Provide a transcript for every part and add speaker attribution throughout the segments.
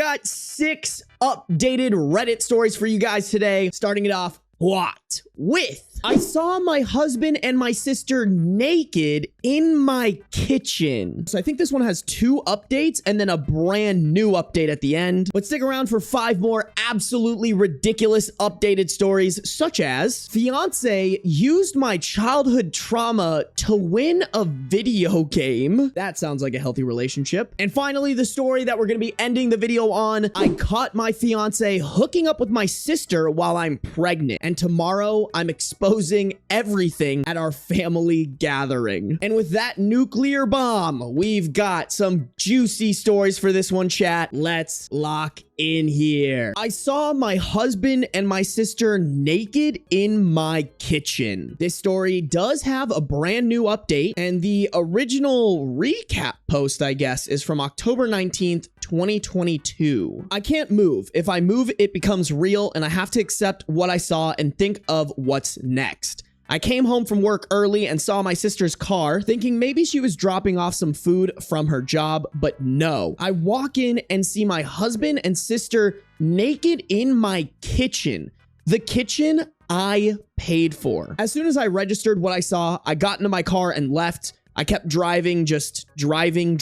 Speaker 1: got 6 updated Reddit stories for you guys today. Starting it off, what? With I saw my husband and my sister naked in my kitchen. So I think this one has 2 updates and then a brand new update at the end. But stick around for 5 more absolutely ridiculous updated stories, such as Fiancée used my childhood trauma to win a video game. That sounds like a healthy relationship. And finally, the story that we're going to be ending the video on. I caught my fiancé hooking up with my sister while I'm pregnant. And tomorrow, I'm exposing everything at our family gathering. And with that nuclear bomb, we've got some juicy stories for this one, chat. Let's lock in here. I saw my husband and my sister naked in my kitchen. This story does have a brand new update, and the original recap post, I guess, is from October 19th, 2022. I can't move. If I move, it becomes real, and I have to accept what I saw and think of what's next. I came home from work early and saw my sister's car, thinking maybe she was dropping off some food from her job, but no. I walk in and see my husband and sister naked in my kitchen. The kitchen I paid for. As soon as I registered what I saw, I got into my car and left. I kept driving, just driving,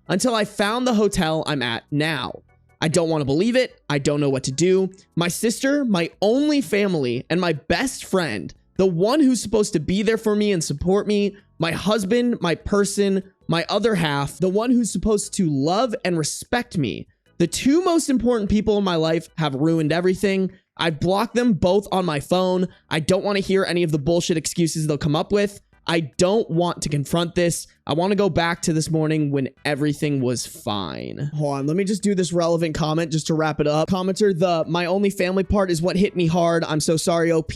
Speaker 1: until I found the hotel I'm at now. I don't want to believe it. I don't know what to do. My sister, my only family, and my best friend, the one who's supposed to be there for me and support me, my husband, my person, my other half, the one who's supposed to love and respect me. The 2 most important people in my life have ruined everything. I've blocked them both on my phone. I don't want to hear any of the bullshit excuses they'll come up with. I don't want to confront this. I want to go back to this morning when everything was fine. Hold on, let me just do this relevant comment just to wrap it up. Commenter, the my only family part is what hit me hard. I'm so sorry, OP.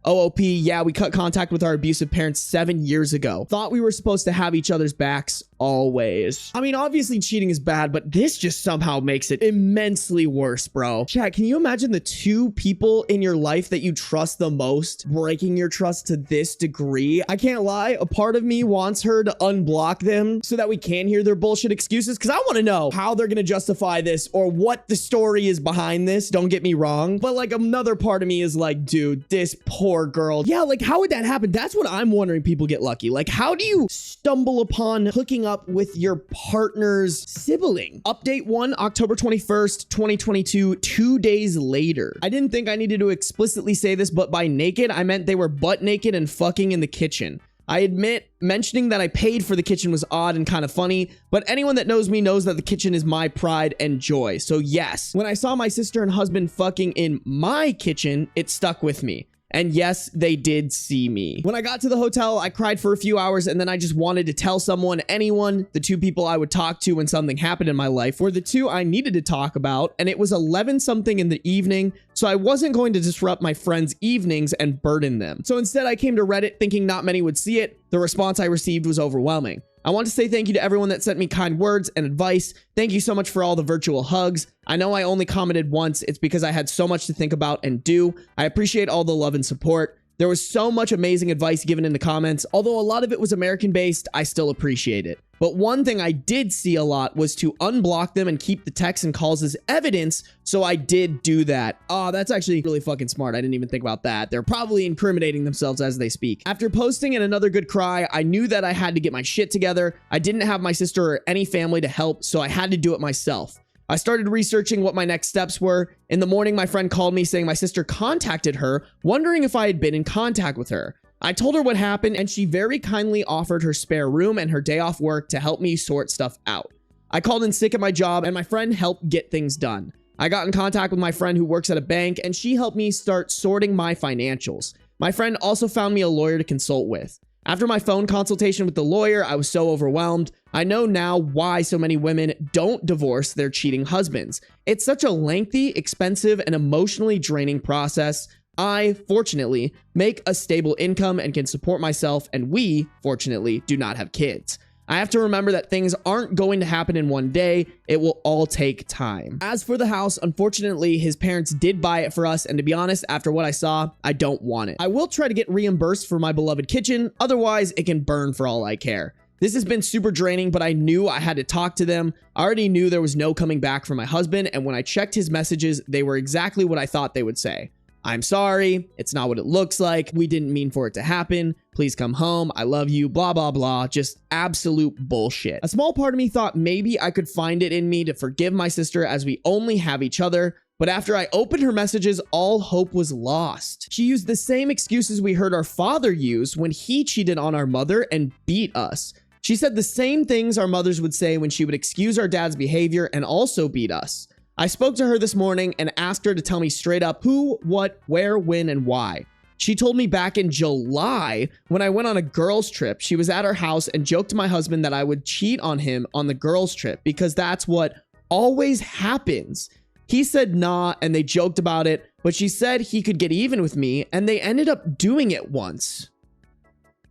Speaker 1: OOP, yeah, we cut contact with our abusive parents 7 years ago. Thought we were supposed to have each other's backs always. I mean, obviously cheating is bad, but this just somehow makes it immensely worse, bro. Chat, can you imagine the 2 people in your life that you trust the most breaking your trust to this degree? I can't lie, a part of me wants her to unblock them so that we can hear their bullshit excuses, because I want to know how they're going to justify this or what the story is behind this. Don't get me wrong, but like another part of me is like, dude, this poor girl. Yeah, like how would that happen? That's what I'm wondering. People get lucky. Like, how do you stumble upon hooking up with your partner's sibling? Update 1, October 21st, 2022, 2 days later. I didn't think I needed to explicitly say this, but by naked, I meant they were butt naked and fucking in the kitchen. I admit, mentioning that I paid for the kitchen was odd and kind of funny, but anyone that knows me knows that the kitchen is my pride and joy. So yes, when I saw my sister and husband fucking in my kitchen, it stuck with me. And yes, they did see me. When I got to the hotel, I cried for a few hours, and then I just wanted to tell someone, anyone. The 2 people I would talk to when something happened in my life were the 2 I needed to talk about, and it was 11 something in the evening, so I wasn't going to disrupt my friends' evenings and burden them. So instead, I came to Reddit thinking not many would see it. The response I received was overwhelming. I want to say thank you to everyone that sent me kind words and advice. Thank you so much for all the virtual hugs. I know I only commented once. It's because I had so much to think about and do. I appreciate all the love and support. There was so much amazing advice given in the comments. Although a lot of it was American-based, I still appreciate it. But one thing I did see a lot was to unblock them and keep the texts and calls as evidence, so I did do that. Oh, that's actually really fucking smart. I didn't even think about that. They're probably incriminating themselves as they speak. After posting and another good cry, I knew that I had to get my shit together. I didn't have my sister or any family to help, so I had to do it myself. I started researching what my next steps were. In the morning, my friend called me saying my sister contacted her, wondering if I had been in contact with her. I told her what happened, and she very kindly offered her spare room and her day off work to help me sort stuff out. I called in sick at my job, and my friend helped get things done. I got in contact with my friend who works at a bank, and she helped me start sorting my financials. My friend also found me a lawyer to consult with. After my phone consultation with the lawyer, I was so overwhelmed. I know now why so many women don't divorce their cheating husbands. It's such a lengthy, expensive, and emotionally draining process. I, fortunately, make a stable income and can support myself, and we, fortunately, do not have kids. I have to remember that things aren't going to happen in one day. It will all take time. As for the house, unfortunately, his parents did buy it for us, and to be honest, after what I saw, I don't want it. I will try to get reimbursed for my beloved kitchen, otherwise it can burn for all I care. This has been super draining, but I knew I had to talk to them. I already knew there was no coming back from my husband, and when I checked his messages, they were exactly what I thought they would say. I'm sorry. It's not what it looks like. We didn't mean for it to happen. Please come home. I love you. Blah, blah, blah. Just absolute bullshit. A small part of me thought maybe I could find it in me to forgive my sister as we only have each other. But after I opened her messages, all hope was lost. She used the same excuses we heard our father use when he cheated on our mother and beat us. She said the same things our mothers would say when she would excuse our dad's behavior and also beat us. I spoke to her this morning and asked her to tell me straight up who, what, where, when, and why. She told me back in July when I went on a girls' trip, she was at our house and joked to my husband that I would cheat on him on the girls' trip because that's what always happens. He said nah, and they joked about it, but she said he could get even with me, and they ended up doing it once.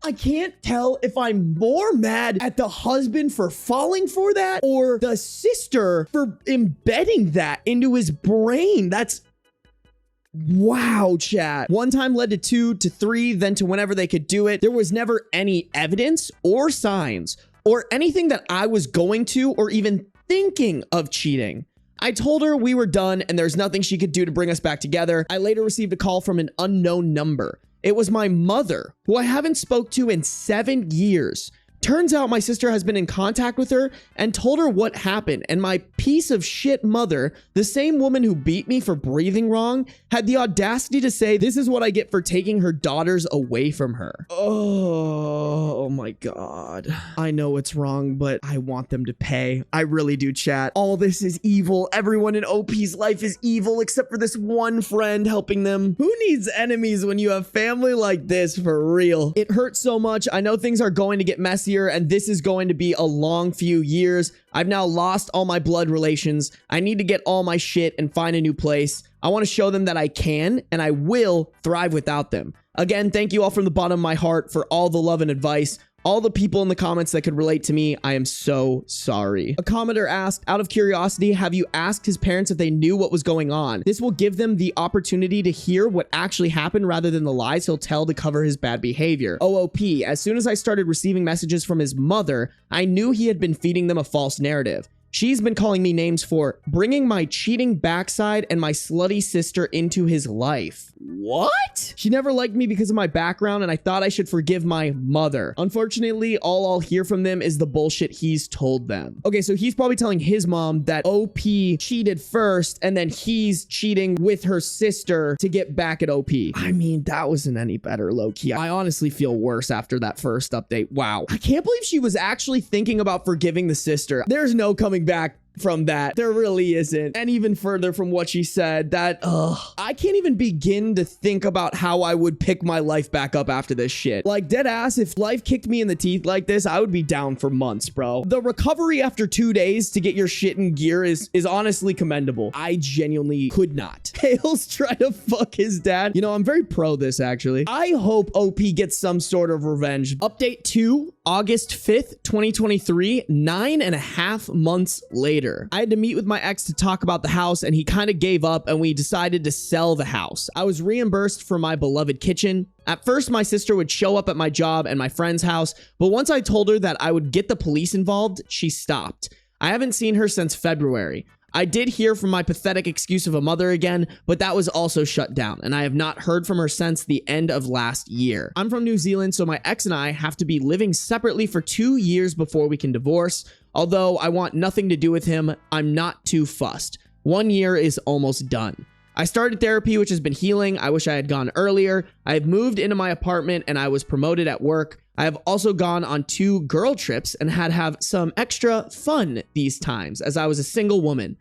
Speaker 1: I can't tell if I'm more mad at the husband for falling for that or the sister for embedding that into his brain. That's wow, chat. One time led to 2 to 3, then to whenever they could do it. There was never any evidence or signs or anything that I was going to or even thinking of cheating. I told her we were done and there's nothing she could do to bring us back together. I later received a call from an unknown number. It was my mother, who I haven't spoke to in 7 years. Turns out my sister has been in contact with her and told her what happened, and my piece of shit mother, the same woman who beat me for breathing wrong, had the audacity to say this is what I get for taking her daughters away from her. Oh my god. I know it's wrong, but I want them to pay. I really do, chat. All this is evil. Everyone in OP's life is evil except for this one friend helping them. Who needs enemies when you have family like this, for real? It hurts so much. I know things are going to get messy, and this is going to be a long few years. I've now lost all my blood relations. I need to get all my shit and find a new place. I want to show them that I can and I will thrive without them. Again, thank you all from the bottom of my heart for all the love and advice. All the people in the comments that could relate to me, I am so sorry. A commenter asked, out of curiosity, have you asked his parents if they knew what was going on? This will give them the opportunity to hear what actually happened rather than the lies he'll tell to cover his bad behavior. OOP, as soon as I started receiving messages from his mother, I knew he had been feeding them a false narrative. She's been calling me names for bringing my cheating backside and my slutty sister into his life. What? She never liked me because of my background, and I thought I should forgive my mother. Unfortunately, all I'll hear from them is the bullshit he's told them. Okay, so he's probably telling his mom that OP cheated first, and then he's cheating with her sister to get back at OP. I mean, that wasn't any better, low-key. I honestly feel worse after that first update. Wow. I can't believe she was actually thinking about forgiving the sister. There's no coming back from that. There really isn't. And even further from what she said, that I can't even begin to think about how I would pick my life back up after this shit. Like, dead ass, if life kicked me in the teeth like this, I would be down for months, bro. The recovery after 2 days to get your shit in gear is honestly commendable. I genuinely could not. Hale's trying to fuck his dad. You know, I'm very pro this, actually. I hope OP gets some sort of revenge. Update 2, August 5th, 2023, 9.5 months later. I had to meet with my ex to talk about the house, and he kind of gave up, and we decided to sell the house. I was reimbursed for my beloved kitchen. At first, my sister would show up at my job and my friend's house, but once I told her that I would get the police involved, she stopped. I haven't seen her since February. I did hear from my pathetic excuse of a mother again, but that was also shut down, and I have not heard from her since the end of last year. I'm from New Zealand, so my ex and I have to be living separately for 2 years before we can divorce. Although I want nothing to do with him, I'm not too fussed. 1 year is almost done. I started therapy, which has been healing. I wish I had gone earlier. I have moved into my apartment and I was promoted at work. I have also gone on 2 girl trips and had to have some extra fun these times as I was a single woman.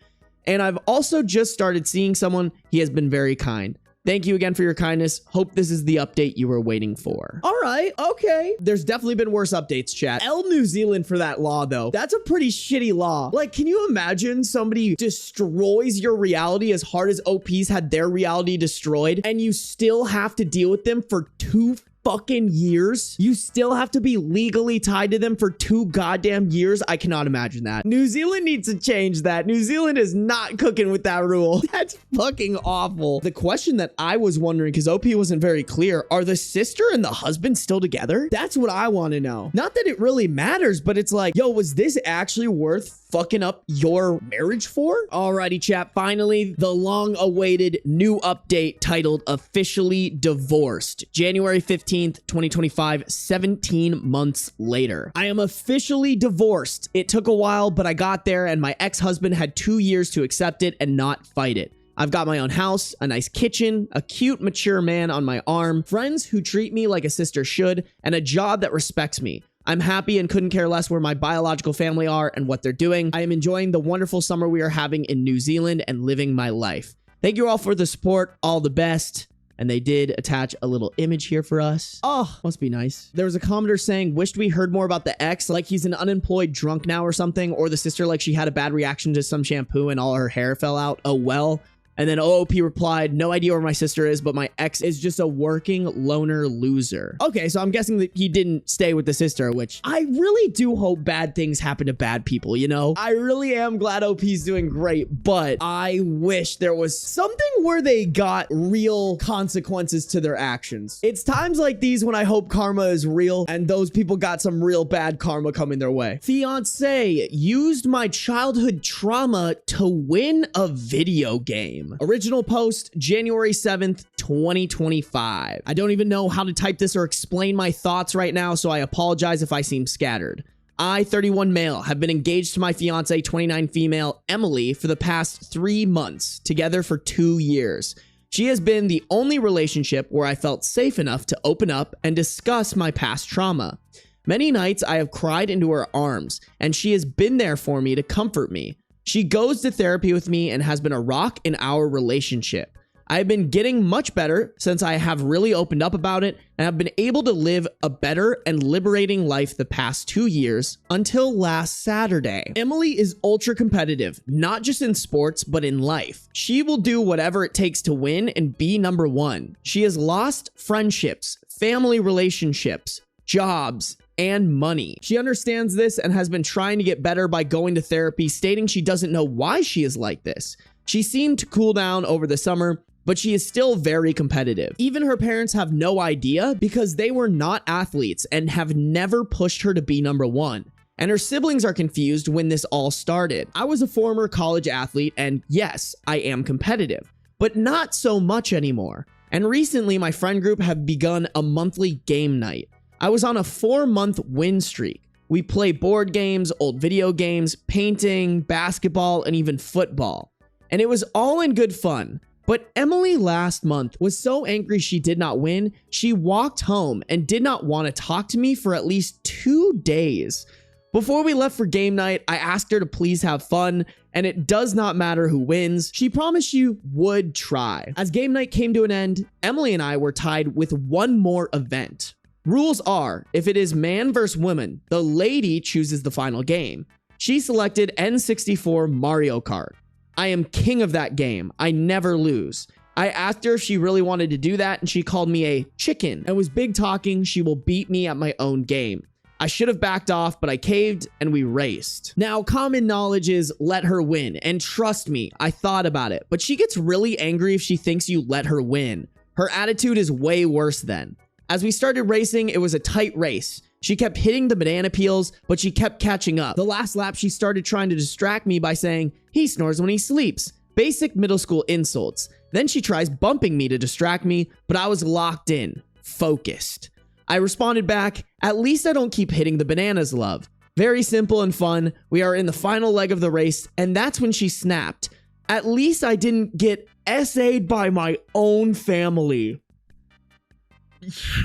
Speaker 1: And I've also just started seeing someone. He has been very kind. Thank you again for your kindness. Hope this is the update you were waiting for. All right, okay. There's definitely been worse updates, chat. New Zealand for that law, though. That's a pretty shitty law. Like, can you imagine somebody destroys your reality as hard as OP's had their reality destroyed, and you still have to deal with them for 2 fucking years? You still have to be legally tied to them for 2 goddamn years? I cannot imagine that. New Zealand needs to change that. New Zealand is not cooking with that rule. That's fucking awful. The question that I was wondering, because OP wasn't very clear, are the sister and the husband still together? That's what I want to know. Not that it really matters, but it's like, yo, was this actually worth fucking up your marriage for? Alrighty, chat. Finally, the long-awaited new update titled Officially Divorced. January 15th, 2025, 17 months later. I am officially divorced. It took a while, but I got there, and my ex-husband had 2 years to accept it and not fight it. I've got my own house, a nice kitchen, a cute, mature man on my arm, friends who treat me like a sister should, and a job that respects me. I'm happy and couldn't care less where my biological family are and what they're doing. I am enjoying the wonderful summer we are having in New Zealand and living my life. Thank you all for the support. All the best. And they did attach a little image here for us. Oh, must be nice. There was a commenter saying, wished we heard more about the ex, like he's an unemployed drunk now or something, or the sister like she had a bad reaction to some shampoo and all her hair fell out. Oh, well. And then OOP replied, no idea where my sister is, but my ex is just a working loner loser. Okay, so I'm guessing that he didn't stay with the sister, which I really do hope bad things happen to bad people, you know? I really am glad OP's doing great, but I wish there was something where they got real consequences to their actions. It's times like these when I hope karma is real and those people got some real bad karma coming their way. Fiancé used my childhood trauma to win a video game. Original post, January 7th, 2025. I don't even know how to type this or explain my thoughts right now, so I apologize if I seem scattered. I, 31 male, have been engaged to my fiance, 29 female, Emily, for the past 3 months, together for 2 years. She has been the only relationship where I felt safe enough to open up and discuss my past trauma. Many nights I have cried into her arms, and she has been there for me to comfort me. She goes to therapy with me and has been a rock in our relationship. I have been getting much better since I have really opened up about it and have been able to live a better and liberating life the past 2 years until last Saturday. Emily is ultra competitive, not just in sports, but in life. She will do whatever it takes to win and be number one. She has lost friendships, family relationships, jobs, and money. She understands this and has been trying to get better by going to therapy, stating she doesn't know why she is like this. She seemed to cool down over the summer, but she is still very competitive. Even her parents have no idea because they were not athletes and have never pushed her to be number one. And her siblings are confused when this all started. I was a former college athlete and yes, I am competitive, but not so much anymore. And recently my friend group have begun a monthly game night. I was on a 4-month win streak. We play board games, old video games, painting, basketball, and even football. And it was all in good fun. But Emily last month was so angry she did not win, she walked home and did not want to talk to me for at least 2 days. Before we left for game night, I asked her to please have fun, and it does not matter who wins. She promised she would try. As game night came to an end, Emily and I were tied with one more event. Rules are, if it is man versus woman, the lady chooses the final game. She selected N64 Mario Kart. I am king of that game. I never lose. I asked her if she really wanted to do that, and she called me a chicken and was big talking she will beat me at my own game. I should have backed off, but I caved and we raced. Now, common knowledge is let her win, and trust me, I thought about it, but she gets really angry if she thinks you let her win. Her attitude is way worse then. As we started racing, it was a tight race. She kept hitting the banana peels, but she kept catching up. The last lap, she started trying to distract me by saying, he snores when he sleeps. Basic middle school insults. Then she tries bumping me to distract me, but I was locked in, focused. I responded back, at least I don't keep hitting the bananas, love. Very simple and fun. We are in the final leg of the race, and that's when she snapped. At least I didn't get SA'd by my own family.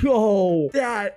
Speaker 1: Yo,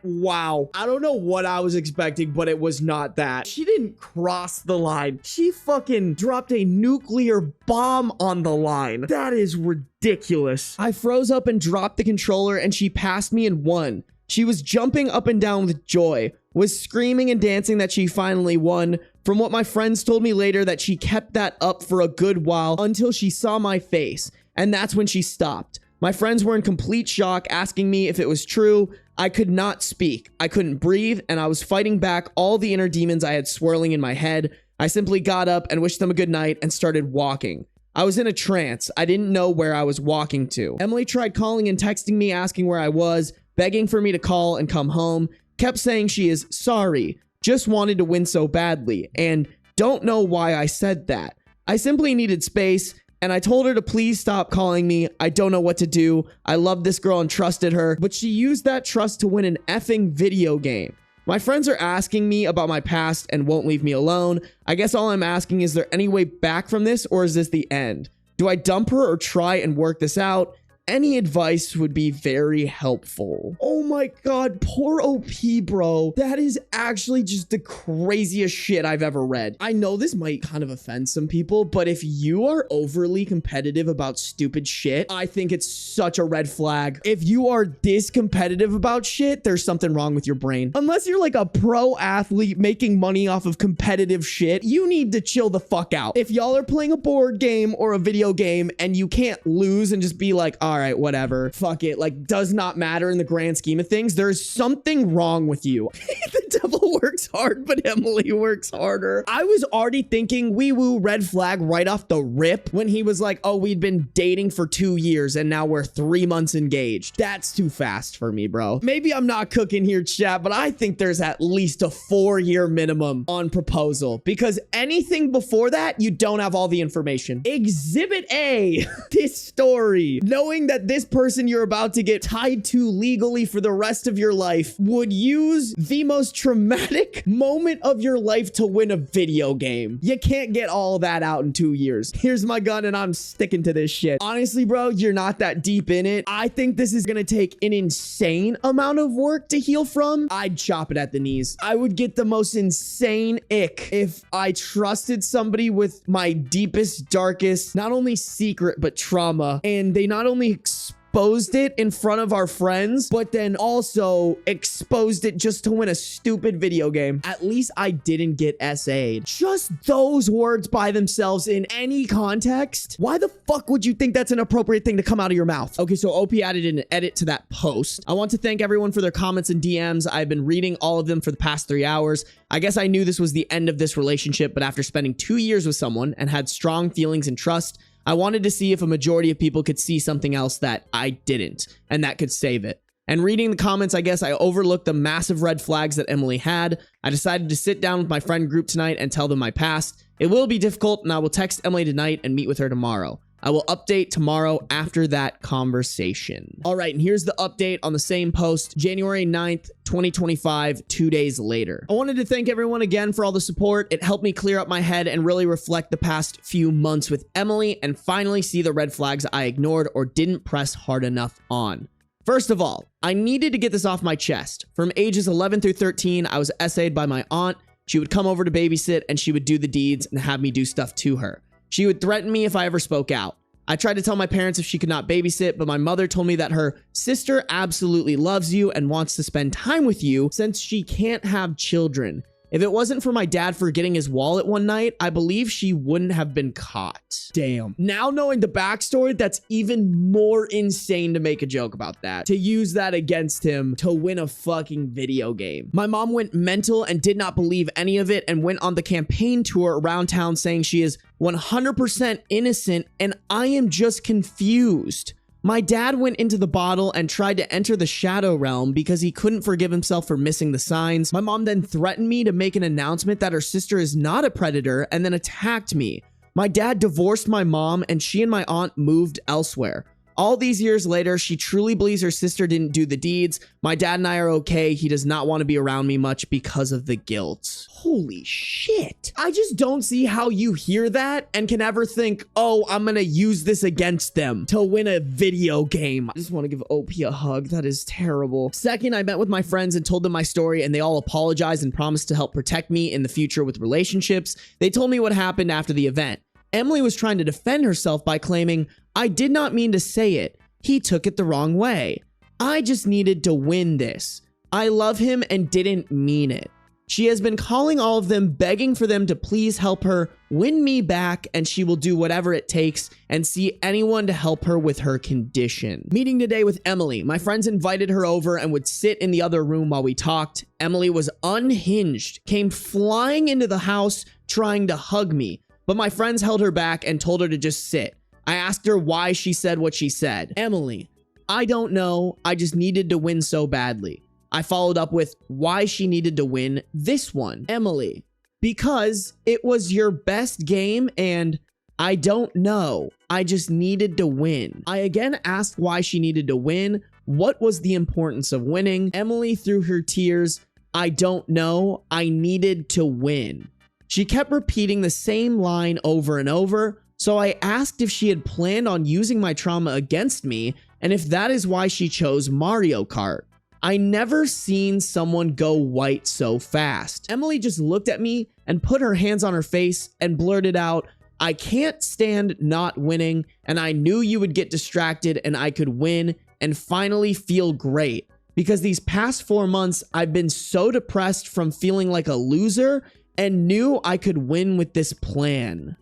Speaker 1: wow. I don't know what I was expecting, but it was not that. She didn't cross the line. She fucking dropped a nuclear bomb on the line. That is ridiculous. I froze up and dropped the controller, and she passed me and won. She was jumping up and down with joy, was screaming and dancing that she finally won. From what my friends told me later, that she kept that up for a good while until she saw my face, and that's when she stopped. My friends were in complete shock, asking me if it was true. I could not speak. I couldn't breathe, and I was fighting back all the inner demons I had swirling in my head. I simply got up and wished them a good night and started walking. I was in a trance. I didn't know where I was walking to. Emily tried calling and texting me, asking where I was, begging for me to call and come home, kept saying she is sorry, just wanted to win so badly, and don't know why I said that. I simply needed space, and I told her to please stop calling me. I don't know what to do. I love this girl and trusted her, but she used that trust to win an effing video game. My friends are asking me about my past and won't leave me alone. I guess all I'm asking, is there any way back from this, or is this the end? Do I dump her or try and work this out? Any advice would be very helpful. Oh my God, poor OP, bro. That is actually just the craziest shit I've ever read. I know this might kind of offend some people, but if you are overly competitive about stupid shit, I think it's such a red flag. If you are this competitive about shit, there's something wrong with your brain. Unless you're like a pro athlete making money off of competitive shit, you need to chill the fuck out. If y'all are playing a board game or a video game and you can't lose and just be like, all right, whatever, fuck it, like, does not matter in the grand scheme of things, there's something wrong with you. The devil works hard, but Emily works harder. I was already thinking wee woo red flag right off the rip when he was like, oh, we'd been dating for 2 years and now we're 3 months engaged. That's too fast for me, bro. Maybe I'm not cooking here, chat, but I think there's at least a 4-year minimum on proposal, because anything before that, you don't have all the information. Exhibit A, this story, knowing that this person you're about to get tied to legally for the rest of your life would use the most traumatic moment of your life to win a video game. You can't get all that out in 2 years. Here's my gun and I'm sticking to this shit. Honestly, bro, you're not that deep in it. I think this is gonna take an insane amount of work to heal from. I'd chop it at the knees. I would get the most insane ick if I trusted somebody with my deepest, darkest, not only secret, but trauma, and they not only exposed it in front of our friends, but then also exposed it just to win a stupid video game. At least I didn't get SA'd. Just those words by themselves in any context. Why the fuck would you think that's an appropriate thing to come out of your mouth? Okay, so OP added an edit to that post. I want to thank everyone for their comments and DMs. I've been reading all of them for the past 3 hours. I guess I knew this was the end of this relationship, but after spending 2 years with someone and had strong feelings and trust, I wanted to see if a majority of people could see something else that I didn't, and that could save it. And reading the comments, I guess I overlooked the massive red flags that Emily had. I decided to sit down with my friend group tonight and tell them my past. It will be difficult, and I will text Emily tonight and meet with her tomorrow. I will update tomorrow after that conversation. All right, and here's the update on the same post, January 9th, 2025, 2 days later. I wanted to thank everyone again for all the support. It helped me clear up my head and really reflect the past few months with Emily and finally see the red flags I ignored or didn't press hard enough on. First of all, I needed to get this off my chest. From ages 11 through 13, I was SA'd by my aunt. She would come over to babysit and she would do the deeds and have me do stuff to her. She would threaten me if I ever spoke out. I tried to tell my parents if she could not babysit, but my mother told me that her sister absolutely loves you and wants to spend time with you since she can't have children. If it wasn't for my dad forgetting his wallet one night, I believe she wouldn't have been caught. Damn. Now knowing the backstory, that's even more insane to make a joke about that. To use that against him to win a fucking video game. My mom went mental and did not believe any of it and went on the campaign tour around town saying she is 100% innocent and I am just confused. My dad went into the bottle and tried to enter the shadow realm because he couldn't forgive himself for missing the signs. My mom then threatened me to make an announcement that her sister is not a predator and then attacked me. My dad divorced my mom and she and my aunt moved elsewhere. All these years later, she truly believes her sister didn't do the deeds. My dad and I are okay. He does not want to be around me much because of the guilt. Holy shit. I just don't see how you hear that and can ever think, oh, I'm gonna use this against them to win a video game. I just want to give OP a hug. That is terrible. Second, I met with my friends and told them my story and they all apologized and promised to help protect me in the future with relationships. They told me what happened after the event. Emily was trying to defend herself by claiming, I did not mean to say it. He took it the wrong way. I just needed to win this. I love him and didn't mean it. She has been calling all of them, begging for them to please help her win me back, and she will do whatever it takes and see anyone to help her with her condition. Meeting today with Emily. My friends invited her over and would sit in the other room while we talked. Emily was unhinged, came flying into the house trying to hug me, but my friends held her back and told her to just sit. I asked her why she said what she said. Emily, I don't know. I just needed to win so badly. I followed up with why she needed to win this one. Emily, because it was your best game and I don't know. I just needed to win. I again asked why she needed to win. What was the importance of winning? Emily, through her tears, I don't know. I needed to win. She kept repeating the same line over and over. So I asked if she had planned on using my trauma against me and if that is why she chose Mario Kart. I never seen someone go white so fast. Emily just looked at me and put her hands on her face and blurted out, I can't stand not winning, and I knew you would get distracted and I could win and finally feel great. Because these past 4 months, I've been so depressed from feeling like a loser and knew I could win with this plan.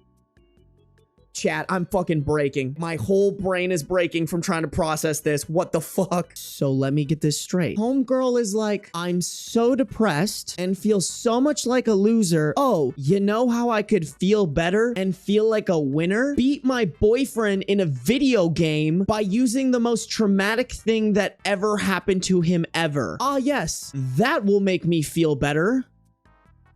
Speaker 1: Chat, I'm fucking breaking. My whole brain is breaking from trying to process this. What the fuck? So let me get this straight. Homegirl is like, I'm so depressed and feel so much like a loser. Oh, you know how I could feel better and feel like a winner? Beat my boyfriend in a video game by using the most traumatic thing that ever happened to him ever. Ah, yes, that will make me feel better.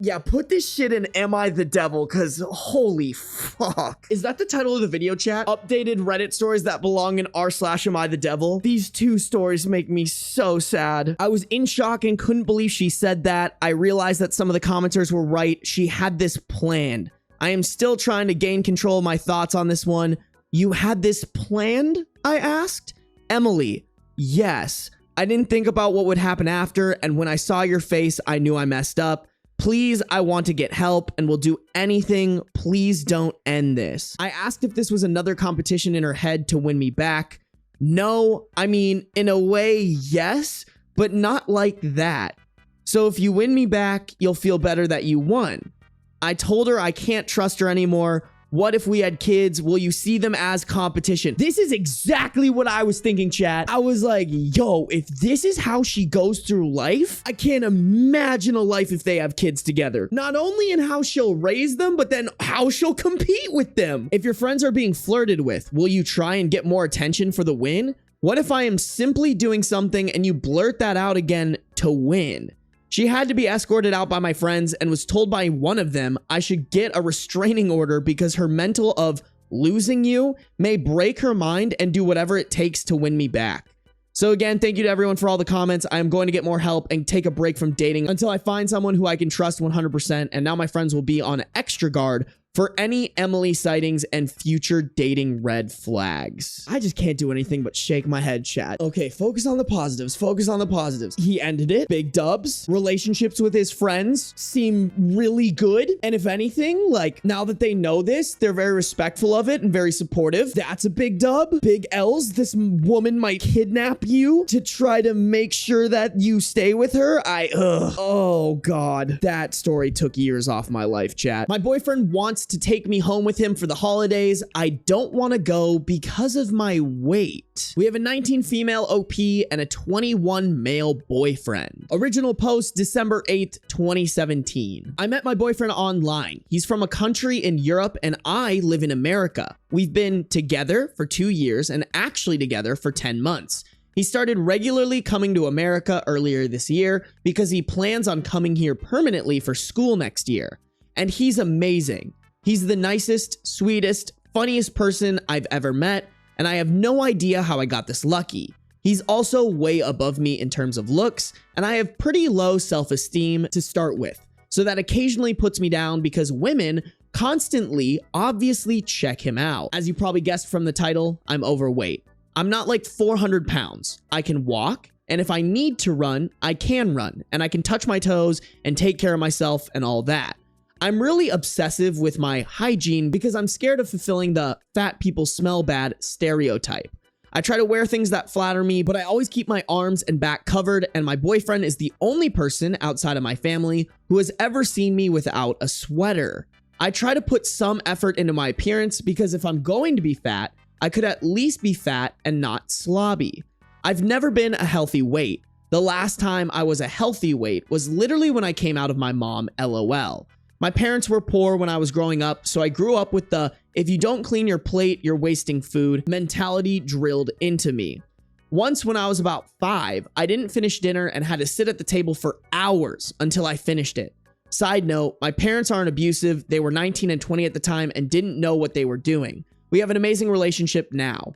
Speaker 1: Yeah, put this shit in Am I the Devil, because holy fuck. Is that the title of the video, chat? Updated Reddit stories that belong in r/AmITheDevil. These two stories make me so sad. I was in shock and couldn't believe she said that. I realized that some of the commenters were right. She had this planned. I am still trying to gain control of my thoughts on this one. You had this planned? I asked. Emily, yes. I didn't think about what would happen after, and when I saw your face, I knew I messed up. Please, I want to get help and will do anything. Please don't end this. I asked if this was another competition in her head to win me back. No, I mean, in a way, yes, but not like that. So if you win me back, you'll feel better that you won. I told her I can't trust her anymore. What if we had kids? Will you see them as competition? This is exactly what I was thinking, chat. I was like, yo, if this is how she goes through life, I can't imagine a life if they have kids together. Not only in how she'll raise them, but then how she'll compete with them. If your friends are being flirted with, will you try and get more attention for the win? What if I am simply doing something and you blurt that out again to win? She had to be escorted out by my friends and was told by one of them I should get a restraining order because her mental of losing you may break her mind and do whatever it takes to win me back. So again, thank you to everyone for all the comments. I am going to get more help and take a break from dating until I find someone who I can trust 100%. And now my friends will be on extra guard for any Emily sightings and future dating red flags. I just can't do anything but shake my head, chat. Okay, focus on the positives. Focus on the positives. He ended it. Big dubs. Relationships with his friends seem really good. And if anything, like, now that they know this, they're very respectful of it and very supportive. That's a big dub. Big L's. This woman might kidnap you to try to make sure that you stay with her. Oh God. That story took years off my life, chat. My boyfriend wants to take me home with him for the holidays. I don't want to go because of my weight. We have a 19 female OP and a 21 male boyfriend. Original post December 8th, 2017. I met my boyfriend online. He's from a country in Europe and I live in America. We've been together for 2 years and actually together for 10 months. He started regularly coming to America earlier this year because he plans on coming here permanently for school next year. And he's amazing. He's the nicest, sweetest, funniest person I've ever met, and I have no idea how I got this lucky. He's also way above me in terms of looks, and I have pretty low self-esteem to start with, so that occasionally puts me down because women constantly, obviously check him out. As you probably guessed from the title, I'm overweight. I'm not like 400 pounds. I can walk, and if I need to run, I can run, and I can touch my toes and take care of myself and all that. I'm really obsessive with my hygiene because I'm scared of fulfilling the fat people smell bad stereotype. I try to wear things that flatter me, but I always keep my arms and back covered, and my boyfriend is the only person outside of my family who has ever seen me without a sweater. I try to put some effort into my appearance because if I'm going to be fat, I could at least be fat and not slobby. I've never been a healthy weight. The last time I was a healthy weight was literally when I came out of my mom, LOL. My parents were poor when I was growing up, so I grew up with the "if you don't clean your plate, you're wasting food" mentality drilled into me. Once when I was about 5, I didn't finish dinner and had to sit at the table for hours until I finished it. Side note, my parents aren't abusive. They were 19 and 20 at the time and didn't know what they were doing. We have an amazing relationship now.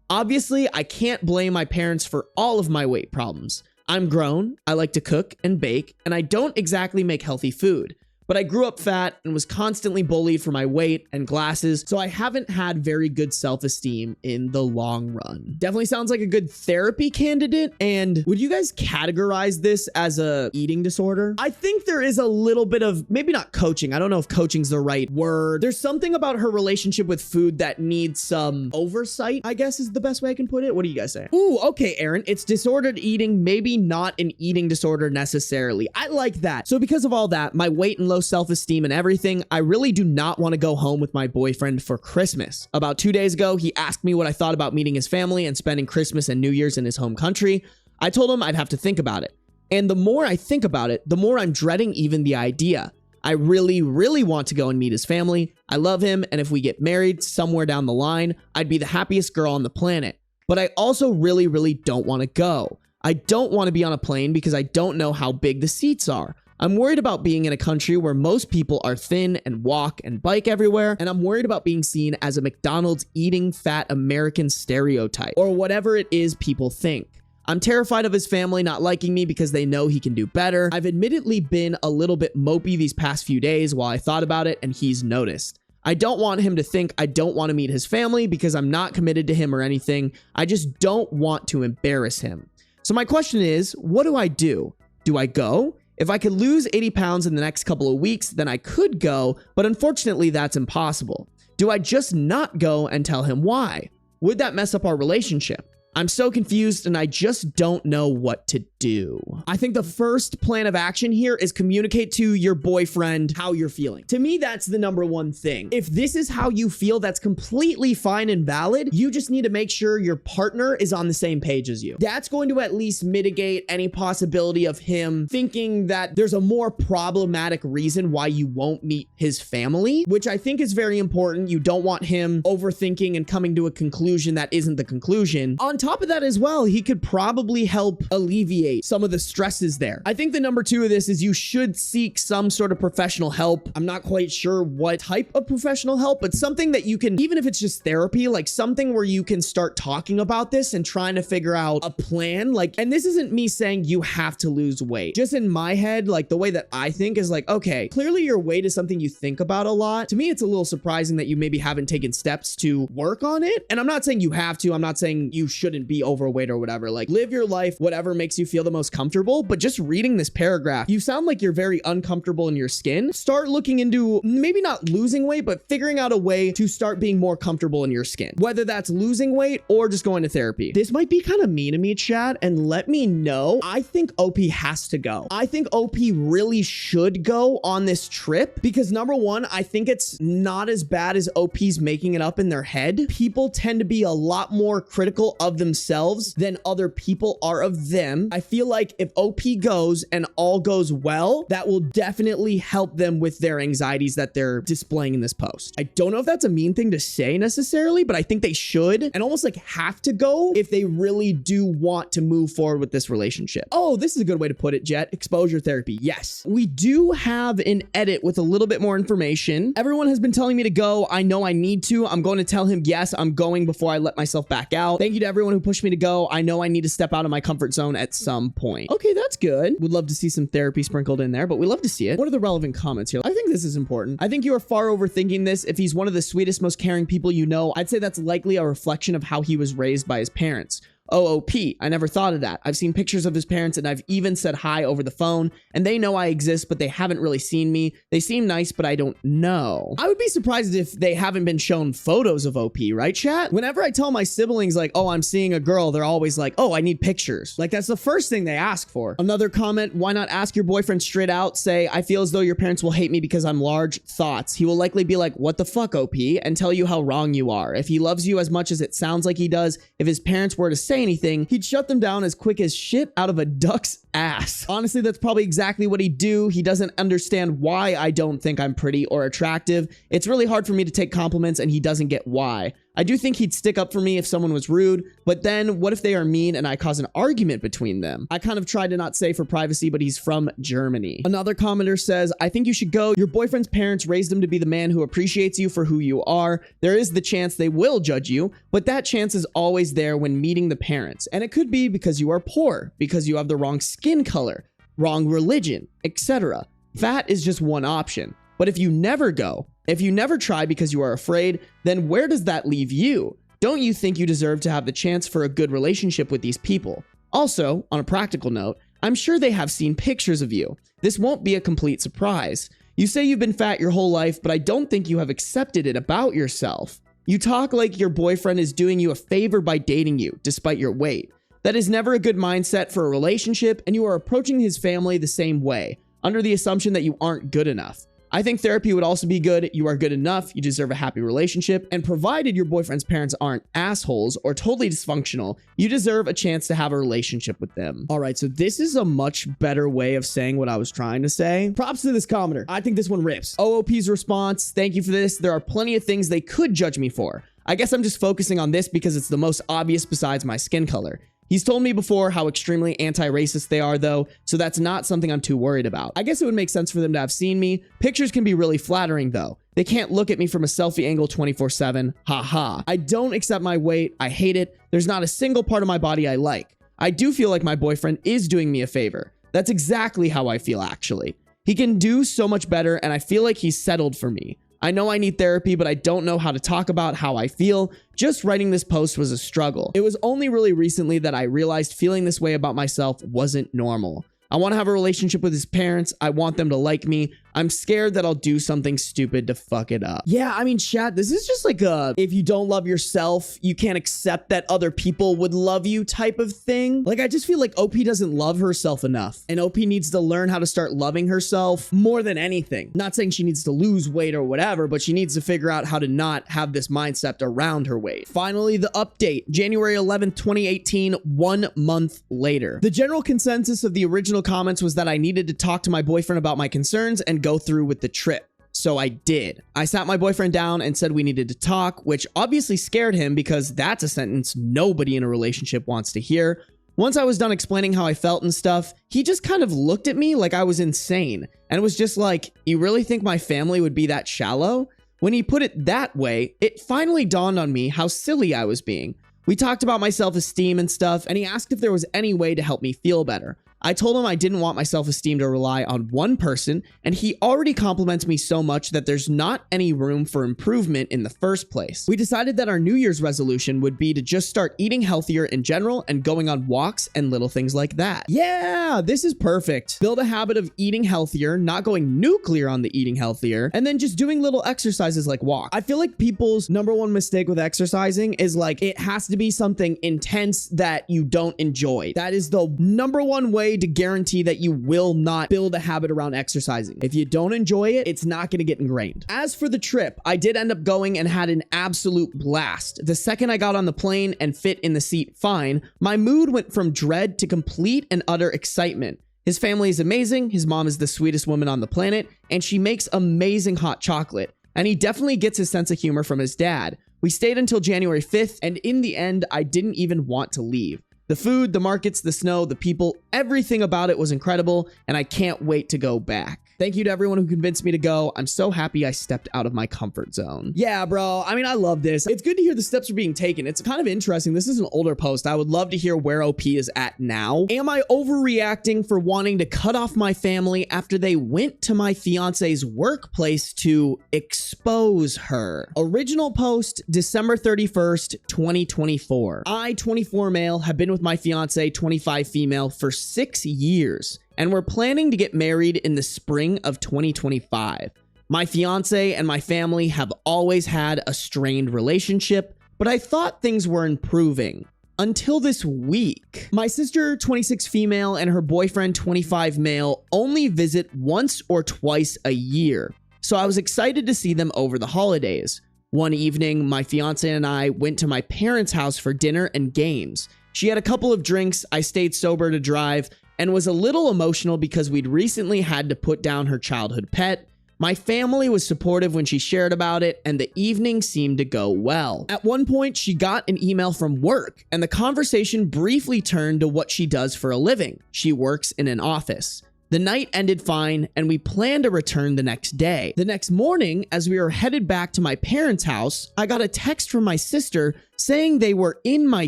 Speaker 1: Obviously, I can't blame my parents for all of my weight problems. I'm grown, I like to cook and bake, and I don't exactly make healthy food. But I grew up fat and was constantly bullied for my weight and glasses, so I haven't had very good self-esteem in the long run. Definitely sounds like a good therapy candidate. And would you guys categorize this as a eating disorder? I think there is a little bit of, maybe not coaching. I don't know if coaching's the right word. There's something about her relationship with food that needs some oversight, I guess is the best way I can put it. What do you guys say? Ooh, okay, Aaron, it's disordered eating, maybe not an eating disorder necessarily. I like that. So because of all that, my weight and low self-esteem and everything, I really do not want to go home with my boyfriend for Christmas. About 2 days ago, he asked me what I thought about meeting his family and spending Christmas and New Year's in his home country. I told him I'd have to think about it. And the more I think about it, the more I'm dreading even the idea. I really, really want to go and meet his family. I love him, and if we get married somewhere down the line, I'd be the happiest girl on the planet. But I also really, really don't want to go. I don't want to be on a plane because I don't know how big the seats are. I'm worried about being in a country where most people are thin and walk and bike everywhere, and I'm worried about being seen as a McDonald's eating fat American stereotype, or whatever it is people think. I'm terrified of his family not liking me because they know he can do better. I've admittedly been a little bit mopey these past few days while I thought about it, and he's noticed. I don't want him to think I don't want to meet his family because I'm not committed to him or anything. I just don't want to embarrass him. So my question is, what do I do? Do I go? If I could lose 80 pounds in the next couple of weeks, then I could go, but unfortunately that's impossible. Do I just not go and tell him why? Would that mess up our relationship? I'm so confused and I just don't know what to do. I think the first plan of action here is communicate to your boyfriend how you're feeling. To me, that's the number one thing. If this is how you feel, that's completely fine and valid. You just need to make sure your partner is on the same page as you. That's going to at least mitigate any possibility of him thinking that there's a more problematic reason why you won't meet his family, which I think is very important. You don't want him overthinking and coming to a conclusion that isn't the conclusion. On top of that as well, he could probably help alleviate some of the stresses there. I think the number 2 of this is you should seek some sort of professional help. I'm not quite sure what type of professional help, but something that you can, even if it's just therapy, like something where you can start talking about this and trying to figure out a plan. Like, and this isn't me saying you have to lose weight. Just in my head, like the way that I think is like, okay, clearly your weight is something you think about a lot. To me, it's a little surprising that you maybe haven't taken steps to work on it. And I'm not saying you have to. I'm not saying you shouldn't be overweight or whatever. Like, live your life, whatever makes you feel the most comfortable. But just reading this paragraph, you sound like you're very uncomfortable in your skin. Start looking into maybe not losing weight, but figuring out a way to start being more comfortable in your skin, whether that's losing weight or just going to therapy. This might be kind of mean of me, Chad, and let me know. I think OP has to go. I think OP really should go on this trip because number 1, I think it's not as bad as OP's making it up in their head. People tend to be a lot more critical of themselves than other people are of them. I feel like if OP goes and all goes well, that will definitely help them with their anxieties that they're displaying in this post. I don't know if that's a mean thing to say necessarily, but I think they should and almost like have to go if they really do want to move forward with this relationship. Oh, this is a good way to put it, Jet. Exposure therapy. Yes. We do have an edit with a little bit more information. Everyone has been telling me to go. I know I need to. I'm going to tell him, yes, I'm going before I let myself back out. Thank you to everyone who pushed me to go. I know I need to step out of my comfort zone at some point. Okay, that's good. Would love to see some therapy sprinkled in there, but we love to see it. What are the relevant comments here? I think this is important. I think you are far overthinking this. If he's one of the sweetest, most caring people you know, I'd say that's likely a reflection of how he was raised by his parents. OOP, I never thought of that. I've seen pictures of his parents and I've even said hi over the phone, and they know I exist, but they haven't really seen me. They seem nice, but I don't know. I would be surprised if they haven't been shown photos of OP, right, chat? Whenever I tell my siblings like, oh, I'm seeing a girl, they're always like, oh, I need pictures. Like, that's the first thing they ask for. Another comment, why not ask your boyfriend straight out? Say, I feel as though your parents will hate me because I'm large. Thoughts. He will likely be like, what the fuck, OP? And tell you how wrong you are. If he loves you as much as it sounds like he does, if his parents were to say anything, he'd shut them down as quick as shit out of a duck's ass. Honestly, that's probably exactly what he'd do. He doesn't understand why I don't think I'm pretty or attractive. It's really hard for me to take compliments, and he doesn't get why. I do think he'd stick up for me if someone was rude, but then what if they are mean and I cause an argument between them? I kind of tried to not say for privacy, but he's from Germany. Another commenter says, I think you should go. Your boyfriend's parents raised him to be the man who appreciates you for who you are. There is the chance they will judge you, but that chance is always there when meeting the parents. And it could be because you are poor, because you have the wrong skin color, wrong religion, etc. Fat is just one option. But if you never go, if you never try because you are afraid, then where does that leave you? Don't you think you deserve to have the chance for a good relationship with these people? Also, on a practical note, I'm sure they have seen pictures of you. This won't be a complete surprise. You say you've been fat your whole life, but I don't think you have accepted it about yourself. You talk like your boyfriend is doing you a favor by dating you, despite your weight. That is never a good mindset for a relationship, and you are approaching his family the same way, under the assumption that you aren't good enough. I think therapy would also be good. You are good enough. You deserve a happy relationship. And provided your boyfriend's parents aren't assholes or totally dysfunctional, you deserve a chance to have a relationship with them. All right, so this is a much better way of saying what I was trying to say. Props to this commenter. I think this one rips. OOP's response, thank you for this. There are plenty of things they could judge me for. I guess I'm just focusing on this because it's the most obvious besides my skin color. He's told me before how extremely anti-racist they are though, so that's not something I'm too worried about. I guess it would make sense for them to have seen me. Pictures can be really flattering though. They can't look at me from a selfie angle 24/7. Haha. I don't accept my weight. I hate it. There's not a single part of my body I like. I do feel like my boyfriend is doing me a favor. That's exactly how I feel actually. He can do so much better and I feel like he's settled for me. I know I need therapy, but I don't know how to talk about how I feel. Just writing this post was a struggle. It was only really recently that I realized feeling this way about myself wasn't normal. I want to have a relationship with his parents. I want them to like me. I'm scared that I'll do something stupid to fuck it up. Yeah, I mean, chat, this is just like a, if you don't love yourself, you can't accept that other people would love you type of thing. Like, I just feel like OP doesn't love herself enough. And OP needs to learn how to start loving herself more than anything. Not saying she needs to lose weight or whatever, but she needs to figure out how to not have this mindset around her weight. Finally, the update, January 11th, 2018, 1 month later. The general consensus of the original comments was that I needed to talk to my boyfriend about my concerns and go through with the trip. So I did. I sat my boyfriend down and said we needed to talk, which obviously scared him because that's a sentence nobody in a relationship wants to hear. Once I was done explaining how I felt and stuff, he just kind of looked at me like I was insane and was just like, you really think my family would be that shallow? When he put it that way, it finally dawned on me how silly I was being. We talked about my self-esteem and stuff, and he asked if there was any way to help me feel better. I told him I didn't want my self-esteem to rely on one person, and he already compliments me so much that there's not any room for improvement in the first place. We decided that our New Year's resolution would be to just start eating healthier in general and going on walks and little things like that. Yeah, this is perfect. Build a habit of eating healthier, not going nuclear on the eating healthier, and then just doing little exercises like walk. I feel like people's number one mistake with exercising is like, it has to be something intense that you don't enjoy. That is the number one way to guarantee that you will not build a habit around exercising. If you don't enjoy it, it's not going to get ingrained. As for the trip, I did end up going and had an absolute blast. The second I got on the plane and fit in the seat fine, my mood went from dread to complete and utter excitement. His family is amazing. His mom is the sweetest woman on the planet, and she makes amazing hot chocolate. And he definitely gets his sense of humor from his dad. We stayed until January 5th, and in the end, I didn't even want to leave. The food, the markets, the snow, the people, everything about it was incredible, and I can't wait to go back. Thank you to everyone who convinced me to go. I'm so happy I stepped out of my comfort zone. Yeah, bro. I mean, I love this. It's good to hear the steps are being taken. It's kind of interesting. This is an older post. I would love to hear where OP is at now. Am I overreacting for wanting to cut off my family after they went to my fiance's workplace to expose her? Original post, December 31st, 2024. I, 24 male, have been with my fiance, 25 female, for 6 years, and we're planning to get married in the spring of 2025. My fiance and my family have always had a strained relationship, but I thought things were improving. Until this week. My sister, 26 female, and her boyfriend, 25 male, only visit once or twice a year, so I was excited to see them over the holidays. One evening, my fiance and I went to my parents' house for dinner and games. She had a couple of drinks, I stayed sober to drive, and was a little emotional because we'd recently had to put down her childhood pet. My family was supportive when she shared about it, and the evening seemed to go well. At one point, she got an email from work, and the conversation briefly turned to what she does for a living. She works in an office. The night ended fine, and we planned to return the next day. The next morning, as we were headed back to my parents' house, I got a text from my sister saying they were in my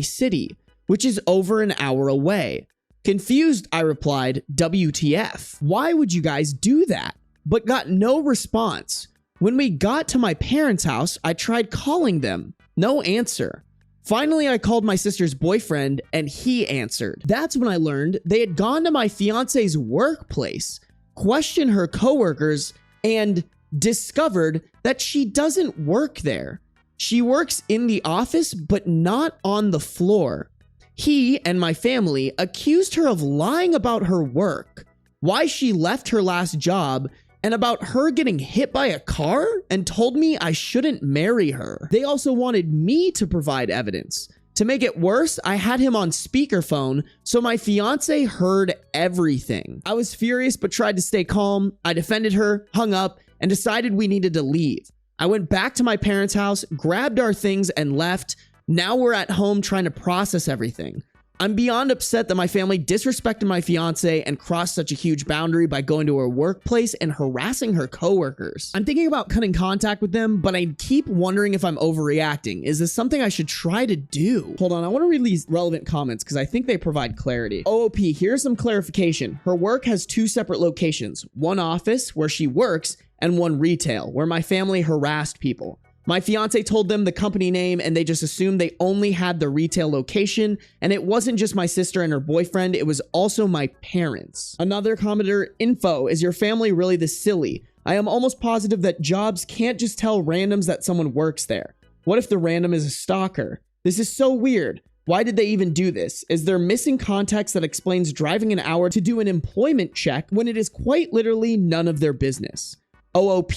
Speaker 1: city, which is over an hour away. Confused, I replied, WTF? Why would you guys do that? But got no response. When we got to my parents' house, I tried calling them. No answer. Finally, I called my sister's boyfriend and he answered. That's when I learned they had gone to my fiance's workplace, questioned her coworkers, and discovered that she doesn't work there. She works in the office, but not on the floor. He and my family accused her of lying about her work, why she left her last job, and about her getting hit by a car, and told me I shouldn't marry her. They also wanted me to provide evidence. To make it worse, I had him on speakerphone, so my fiance heard everything. I was furious but tried to stay calm. I defended her, hung up, and decided we needed to leave. I went back to my parents' house, grabbed our things, and left. Now we're at home trying to process everything. I'm beyond upset that my family disrespected my fiance and crossed such a huge boundary by going to her workplace and harassing her coworkers. I'm thinking about cutting contact with them, but I keep wondering if I'm overreacting. Is this something I should try to do? Hold on, I want to read these relevant comments because I think they provide clarity. OOP, here's some clarification. Her work has 2 separate locations, one office where she works and one retail where my family harassed people. My fiance told them the company name and they just assumed they only had the retail location, and it wasn't just my sister and her boyfriend, it was also my parents. Another commenter, info, is your family really this silly? I am almost positive that jobs can't just tell randoms that someone works there. What if the random is a stalker? This is so weird. Why did they even do this? Is there missing context that explains driving an hour to do an employment check when it is quite literally none of their business? OOP,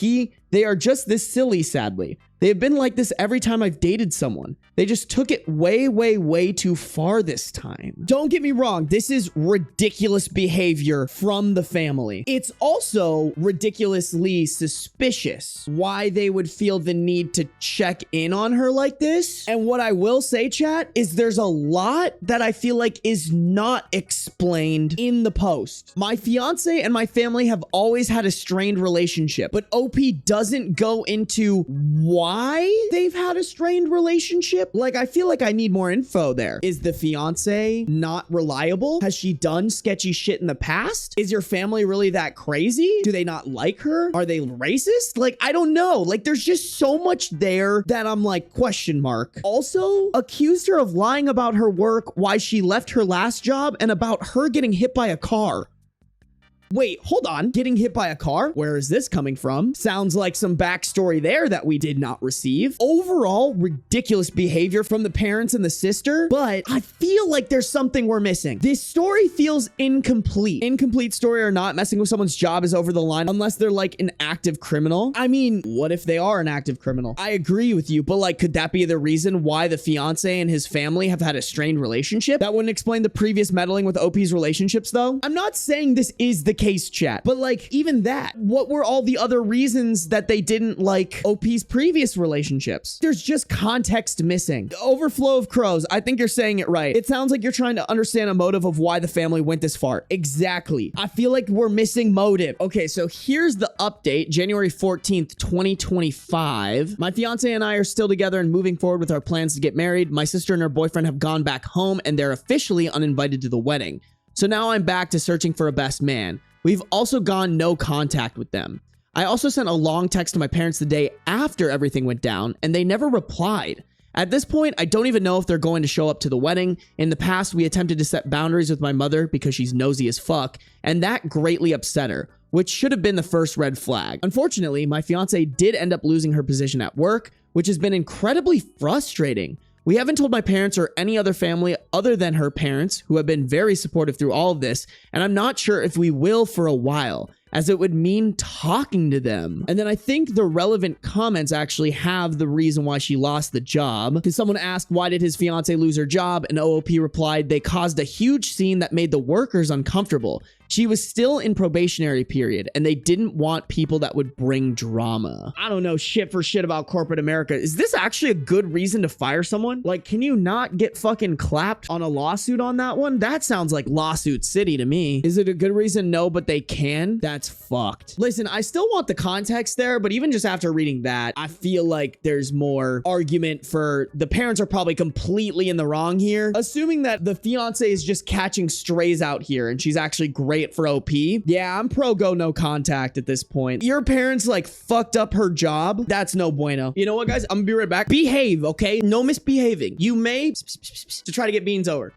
Speaker 1: they are just this silly, sadly. They have been like this every time I've dated someone. They just took it way, way, way too far this time. Don't get me wrong, this is ridiculous behavior from the family. It's also ridiculously suspicious why they would feel the need to check in on her like this. And what I will say, chat, is there's a lot that I feel like is not explained in the post. My fiance and my family have always had a strained relationship, but OP doesn't go into why they've had a strained relationship. Like, I feel like I need more info there. Is the fiance not reliable? Has she done sketchy shit in the past? Is your family really that crazy? Do they not like her? Are they racist? Like, I don't know. Like, there's just so much there that I'm like, question mark. Also, accused her of lying about her work, why she left her last job, and about her getting hit by a car. Wait, hold on. Getting hit by a car? Where is this coming from? Sounds like some backstory there that we did not receive. Overall, ridiculous behavior from the parents and the sister, but I feel like there's something we're missing. This story feels incomplete. Incomplete story or not, messing with someone's job is over the line unless they're like an active criminal. I mean, what if they are an active criminal? I agree with you, but like, could that be the reason why the fiance and his family have had a strained relationship? That wouldn't explain the previous meddling with OP's relationships though. I'm not saying this is the case, chat. But like, even that, what were all the other reasons that they didn't like OP's previous relationships? There's just context missing. Overflow of crows. I think you're saying it right. It sounds like you're trying to understand a motive of why the family went this far. Exactly. I feel like we're missing motive. Okay, so here's the update. January 14th, 2025. My fiance and I are still together and moving forward with our plans to get married. My sister and her boyfriend have gone back home and they're officially uninvited to the wedding. So now I'm back to searching for a best man. We've also gone no contact with them. I also sent a long text to my parents the day after everything went down, and they never replied. At this point, I don't even know if they're going to show up to the wedding. In the past, we attempted to set boundaries with my mother because she's nosy as fuck, and that greatly upset her, which should have been the first red flag. Unfortunately, my fiance did end up losing her position at work, which has been incredibly frustrating. We haven't told my parents or any other family other than her parents, who have been very supportive through all of this, and I'm not sure if we will for a while, as it would mean talking to them. And then I think the relevant comments actually have the reason why she lost the job. Because someone asked, why did his fiance lose her job? And OOP replied, they caused a huge scene that made the workers uncomfortable. She was still in probationary period, and they didn't want people that would bring drama. I don't know shit for shit about corporate America. Is this actually a good reason to fire someone? Like, can you not get fucking clapped on a lawsuit on that one? That sounds like lawsuit city to me. Is it a good reason? No, but they can? That's fucked. Listen, I still want the context there, but even just after reading that, I feel like there's more argument for the parents are probably completely in the wrong here. Assuming that the fiance is just catching strays out here and she's actually great for OP. Yeah, I'm pro go no contact at this point. Your parents like fucked up her job. That's no bueno. You know what, guys? I'm gonna be right back. Behave, okay? No misbehaving. You may to try to get beans over.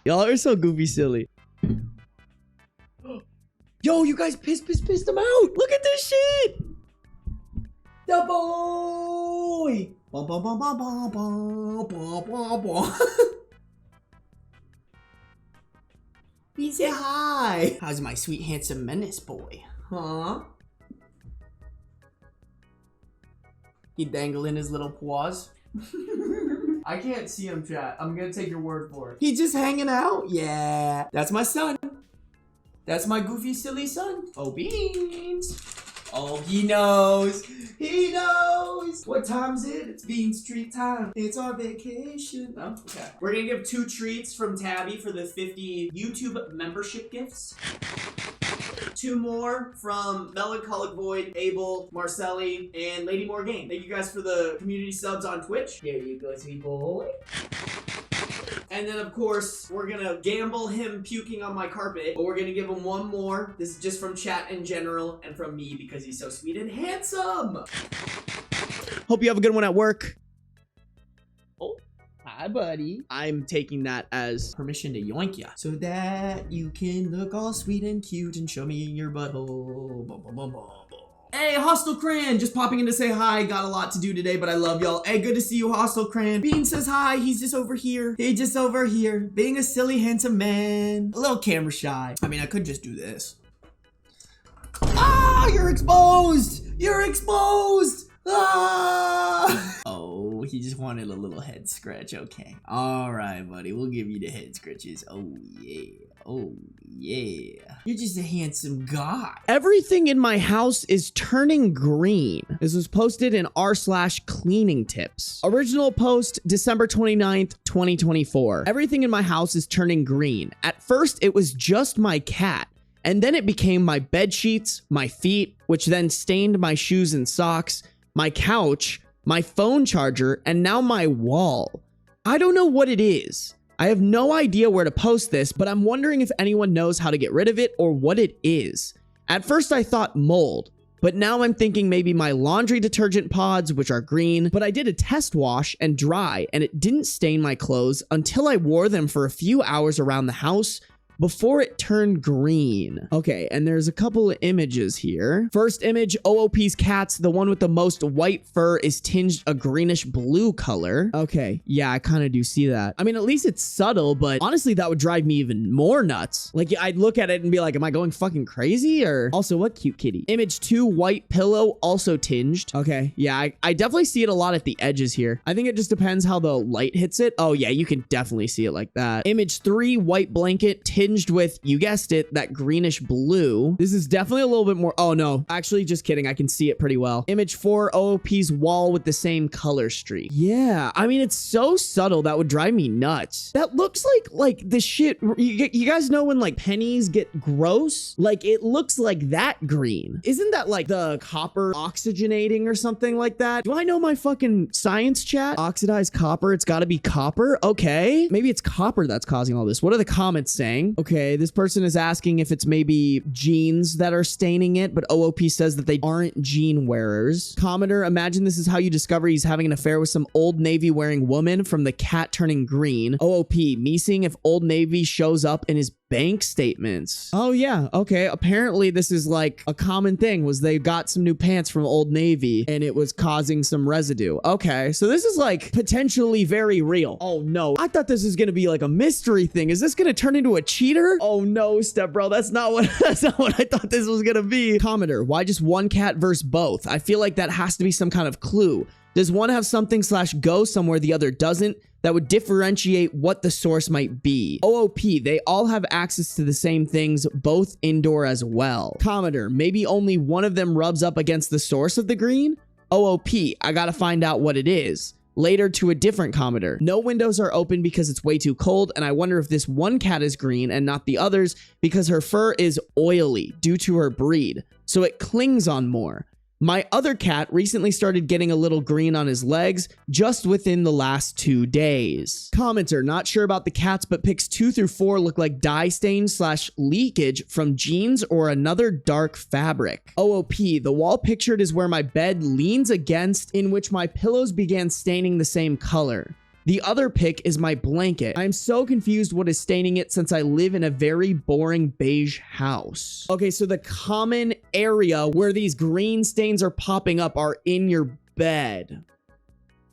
Speaker 1: Y'all are so goofy silly. Yo, you guys pissed them out. Look at this shit. The boy. Bum, bum, bum, bum, bum, bum, bum, bum, bum. He say hi. How's my sweet handsome menace boy? Huh? He dangling his little paws. I can't see him, chat. I'm gonna take your word for it. He just hanging out? Yeah. That's my son. That's my goofy, silly son. Oh, Beans. Oh, he knows. He knows. What time's it? It's Beans treat time. It's our vacation. Oh, okay. We're gonna give 2 treats from Tabby for the 50 YouTube membership gifts. 2 more from Melancholic Void, Abel, Marcelli, and Lady Morgan. Thank you guys for the community subs on Twitch. Here you go, sweet boy. And then, of course, we're gonna gamble him puking on my carpet, but we're gonna give him 1 more. This is just from chat in general and from me because he's so sweet and handsome. Hope you have a good one at work. Oh, hi, buddy. I'm taking that as permission to yoink ya so that you can look all sweet and cute and show me your butthole. Bum, bum, bum, bum. Hey, Hostile Cran, just popping in to say hi. Got a lot to do today, but I love y'all. Hey, good to see you, Hostile Cran. Bean says hi. He's just over here. He's just over here, being a silly, handsome man. A little camera shy. I mean, I could just do this. Ah, you're exposed. You're exposed. Ah! Oh, he just wanted a little head scratch. Okay. All right, buddy. We'll give you the head scratches. Oh, yeah. Oh, yeah. You're just a handsome guy. Everything in my house is turning green. This was posted in r/cleaning tips. Original post, December 29th, 2024. Everything in my house is turning green. At first, it was just my cat. And then it became my bed sheets, my feet, which then stained my shoes and socks, my couch, my phone charger, and now my wall. I don't know what it is. I have no idea where to post this, but I'm wondering if anyone knows how to get rid of it or what it is. At first I thought mold, but now I'm thinking maybe my laundry detergent pods, which are green, but I did a test wash and dry, and it didn't stain my clothes until I wore them for a few hours around the house, before it turned green. Okay, and there's a couple of images here. First image, OOP's cats, the one with the most white fur is tinged a greenish blue color. Okay, yeah, I kind of do see that. I mean, at least it's subtle, but honestly, that would drive me even more nuts. Like, I'd look at it and be like, am I going fucking crazy? Or also, what cute kitty. Image 2, white pillow, also tinged. Okay, yeah, I definitely see it a lot at the edges here. I think it just depends how the light hits it. Oh yeah, you can definitely see it like that. Image 3, white blanket, tinged with, you guessed it, that greenish blue. This is definitely a little bit more. Oh no, actually, just kidding. I can see it pretty well. Image 4, OOP's wall with the same color streak. Yeah, I mean, it's so subtle that would drive me nuts. That looks like the shit. You guys know when like pennies get gross? Like, it looks like that green. Isn't that like the copper oxygenating or something like that? Do I know my fucking science chat? Oxidized copper, it's gotta be copper. Okay, maybe it's copper that's causing all this. What are the comments saying? Okay, this person is asking if it's maybe genes that are staining it, but OOP says that they aren't gene wearers. Commenter, imagine this is how you discover he's having an affair with some Old Navy wearing woman from the cat turning green. OOP, me seeing if Old Navy shows up in his bank statements. Oh yeah, okay, apparently this is like a common thing, was they got some new pants from Old Navy and it was causing some residue. Okay, so this is like potentially very real. Oh no, I thought this was gonna be like a mystery thing. Is this gonna turn into a cheater? Oh no, stepbro, that's not what I thought this was gonna be. Commenter, why just one cat versus both? I feel like that has to be some kind of clue. Does one have something / go somewhere the other doesn't? That would differentiate what the source might be. OOP, they all have access to the same things, both indoor as well. Commenter, maybe only one of them rubs up against the source of the green? OOP, I gotta find out what it is. Later to a different commenter. No windows are open because it's way too cold, and I wonder if this one cat is green and not the others because her fur is oily due to her breed, so it clings on more. My other cat recently started getting a little green on his legs just within the last 2 days. Commenter, not sure about the cats, but pics 2 through 4 look like dye stains / leakage from jeans or another dark fabric. OOP, the wall pictured is where my bed leans against, in which my pillows began staining the same color. The other pic is my blanket. I'm so confused what is staining it since I live in a very boring beige house. Okay, so the common area where these green stains are popping up are in your bed.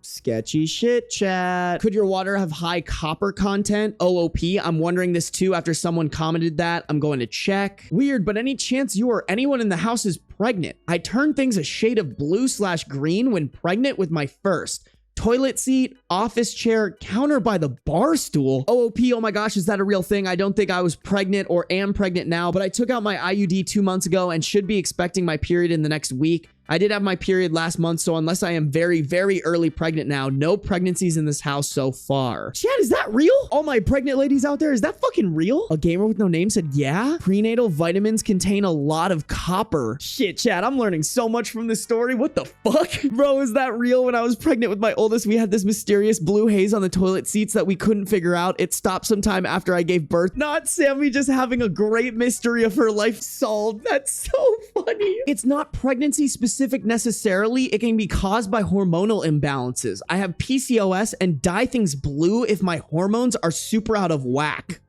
Speaker 1: Sketchy shit, chat. Could your water have high copper content? OOP, I'm wondering this too after someone commented that. I'm going to check. Weird, but any chance you or anyone in the house is pregnant? I turned things a shade of blue / green when pregnant with my first. Toilet seat, office chair, counter by the bar stool. OOP, oh my gosh, is that a real thing? I don't think I was pregnant or am pregnant now, but I took out my IUD 2 months ago and should be expecting my period in the next week. I did have my period last month, so unless I am very, very early pregnant now, no pregnancies in this house so far. Chat, is that real? All my pregnant ladies out there, is that fucking real? A gamer with no name said, yeah? Prenatal vitamins contain a lot of copper. Shit, chat, I'm learning so much from this story. What the fuck? Bro, is that real? When I was pregnant with my oldest, we had this mysterious blue haze on the toilet seats that we couldn't figure out. It stopped sometime after I gave birth. Not Sammy just having a great mystery of her life solved. That's so funny. It's not pregnancy specific necessarily. It can be caused by hormonal imbalances. I have PCOS and dye things blue if my hormones are super out of whack.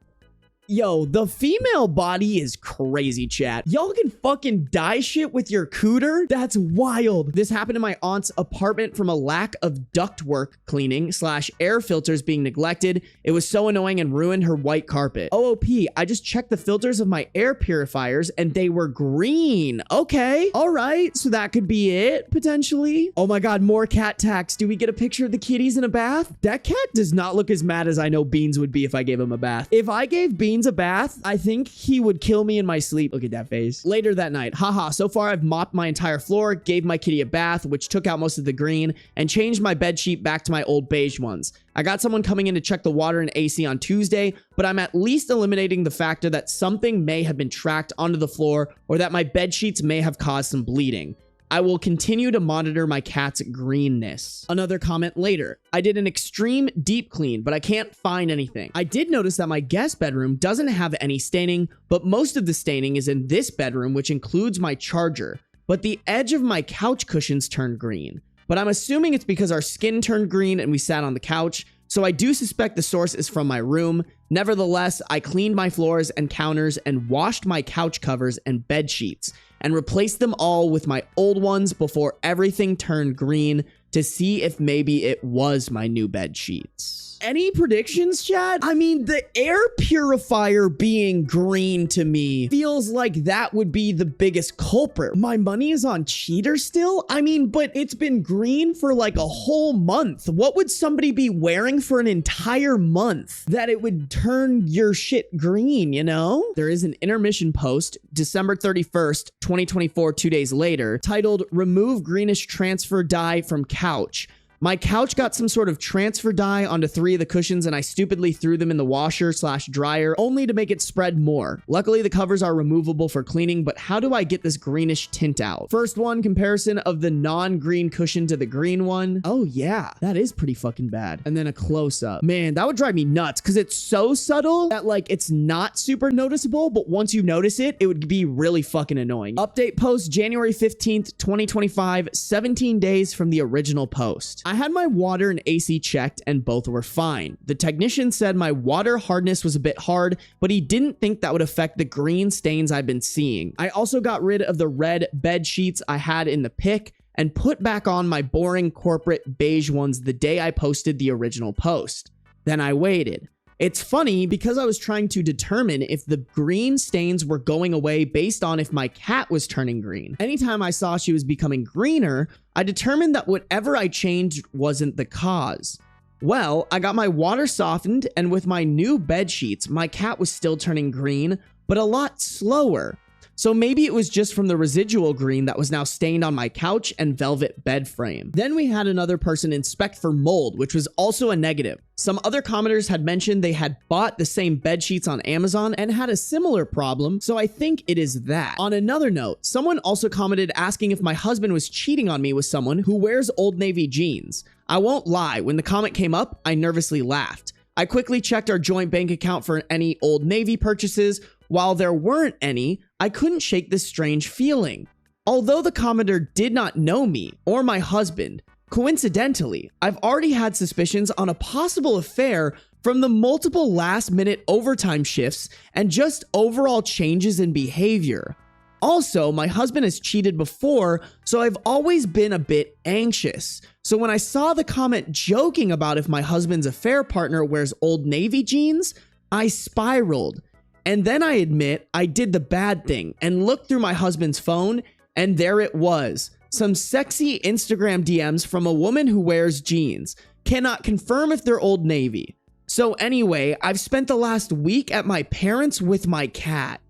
Speaker 1: Yo, the female body is crazy, chat. Y'all can fucking dye shit with your cooter? That's wild. This happened in my aunt's apartment from a lack of ductwork cleaning / air filters being neglected. It was so annoying and ruined her white carpet. OOP, I just checked the filters of my air purifiers and they were green. Okay, all right, so that could be it, potentially. Oh my god, more cat tax. Do we get a picture of the kitties in a bath? That cat does not look as mad as I know Beans would be if I gave him a bath. If I gave Beans a bath, I think he would kill me in my sleep. Look at that face. Later that night, haha, so far I've mopped my entire floor, gave my kitty a bath, which took out most of the green, and changed my bed sheet back to my old beige ones. I got someone coming in to check the water and AC on Tuesday, but I'm at least eliminating the factor that something may have been tracked onto the floor or that my bed sheets may have caused some bleeding. I will continue to monitor my cat's greenness. Another comment later. I did an extreme deep clean, but I can't find anything. I did notice that my guest bedroom doesn't have any staining, but most of the staining is in this bedroom, which includes my charger. But the edge of my couch cushions turned green. But I'm assuming it's because our skin turned green and we sat on the couch. So I do suspect the source is from my room. Nevertheless, I cleaned my floors and counters and washed my couch covers and bed sheets and replaced them all with my old ones before everything turned green to see if maybe it was my new bed sheets. Any predictions, chat? I mean, the air purifier being green to me feels like that would be the biggest culprit. My money is on cheater still? I mean, but it's been green for like a whole month. What would somebody be wearing for an entire month that it would turn your shit green, you know? There is an intermission post, December 31st, 2024, 2 days later, titled "Remove Greenish Transfer Dye from Couch." My couch got some sort of transfer dye onto 3 of the cushions and I stupidly threw them in the washer/dryer only to make it spread more. Luckily, the covers are removable for cleaning, but how do I get this greenish tint out? First one, comparison of the non-green cushion to the green one. Oh yeah, that is pretty fucking bad. And then a close-up. Man, that would drive me nuts because it's so subtle that like it's not super noticeable, but once you notice it, it would be really fucking annoying. Update post January 15th, 2025, 17 days from the original post. I had my water and AC checked and both were fine. The technician said my water hardness was a bit hard, but he didn't think that would affect the green stains I've been seeing. I also got rid of the red bed sheets I had in the pic and put back on my boring corporate beige ones the day I posted the original post. Then I waited. It's funny because I was trying to determine if the green stains were going away based on if my cat was turning green. Anytime I saw she was becoming greener, I determined that whatever I changed wasn't the cause. Well, I got my water softened, and with my new bed sheets, my cat was still turning green, but a lot slower. So maybe it was just from the residual green that was now stained on my couch and velvet bed frame. Then we had another person inspect for mold, which was also a negative. Some other commenters had mentioned they had bought the same bed sheets on Amazon and had a similar problem, so I think it is that. On another note, someone also commented asking if my husband was cheating on me with someone who wears Old Navy jeans. I won't lie, when the comment came up, I nervously laughed. I quickly checked our joint bank account for any Old Navy purchases. While there weren't any, I couldn't shake this strange feeling. Although the commenter did not know me or my husband, coincidentally, I've already had suspicions on a possible affair from the multiple last-minute overtime shifts and just overall changes in behavior. Also, my husband has cheated before, so I've always been a bit anxious. So when I saw the comment joking about if my husband's affair partner wears Old Navy jeans, I spiraled. And then I admit I did the bad thing and looked through my husband's phone, and there it was. Some sexy Instagram DMs from a woman who wears jeans. Cannot confirm if they're Old Navy. So anyway, I've spent the last week at my parents' with my cat.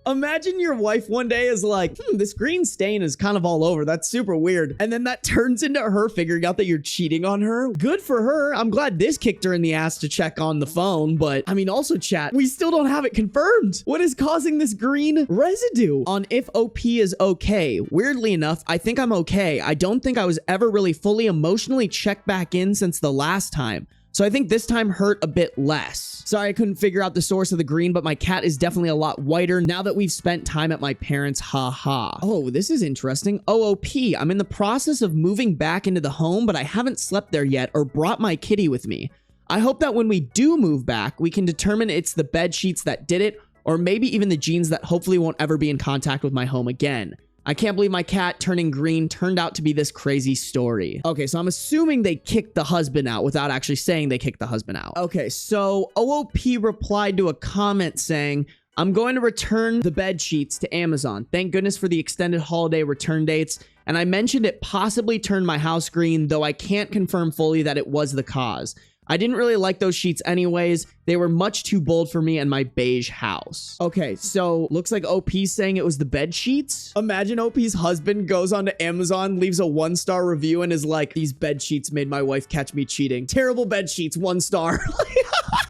Speaker 1: Imagine your wife one day is like, this green stain is kind of all over. That's super weird. And then that turns into her figuring out that you're cheating on her. Good for her. I'm glad this kicked her in the ass to check on the phone. But I mean, also chat, we still don't have it confirmed. What is causing this green residue? On if OP is okay. Weirdly enough, I think I'm okay. I don't think I was ever really fully emotionally checked back in since the last time. So I think this time hurt a bit less. Sorry I couldn't figure out the source of the green, but my cat is definitely a lot whiter now that we've spent time at my parents', haha. Oh, this is interesting. OOP, I'm in the process of moving back into the home, but I haven't slept there yet or brought my kitty with me. I hope that when we do move back, we can determine it's the bed sheets that did it, or maybe even the jeans that hopefully won't ever be in contact with my home again. I can't believe my cat turning green turned out to be this crazy story. Okay, so I'm assuming they kicked the husband out without actually saying they kicked the husband out. Okay, so OOP replied to a comment saying, I'm going to return the bed sheets to Amazon. Thank goodness for the extended holiday return dates. And I mentioned it possibly turned my house green, though I can't confirm fully that it was the cause. I didn't really like those sheets anyways. They were much too bold for me and my beige house. Okay, so looks like OP's saying it was the bed sheets. Imagine OP's husband goes onto Amazon, leaves a 1-star review and is like, these bed sheets made my wife catch me cheating. Terrible bed sheets, 1 star.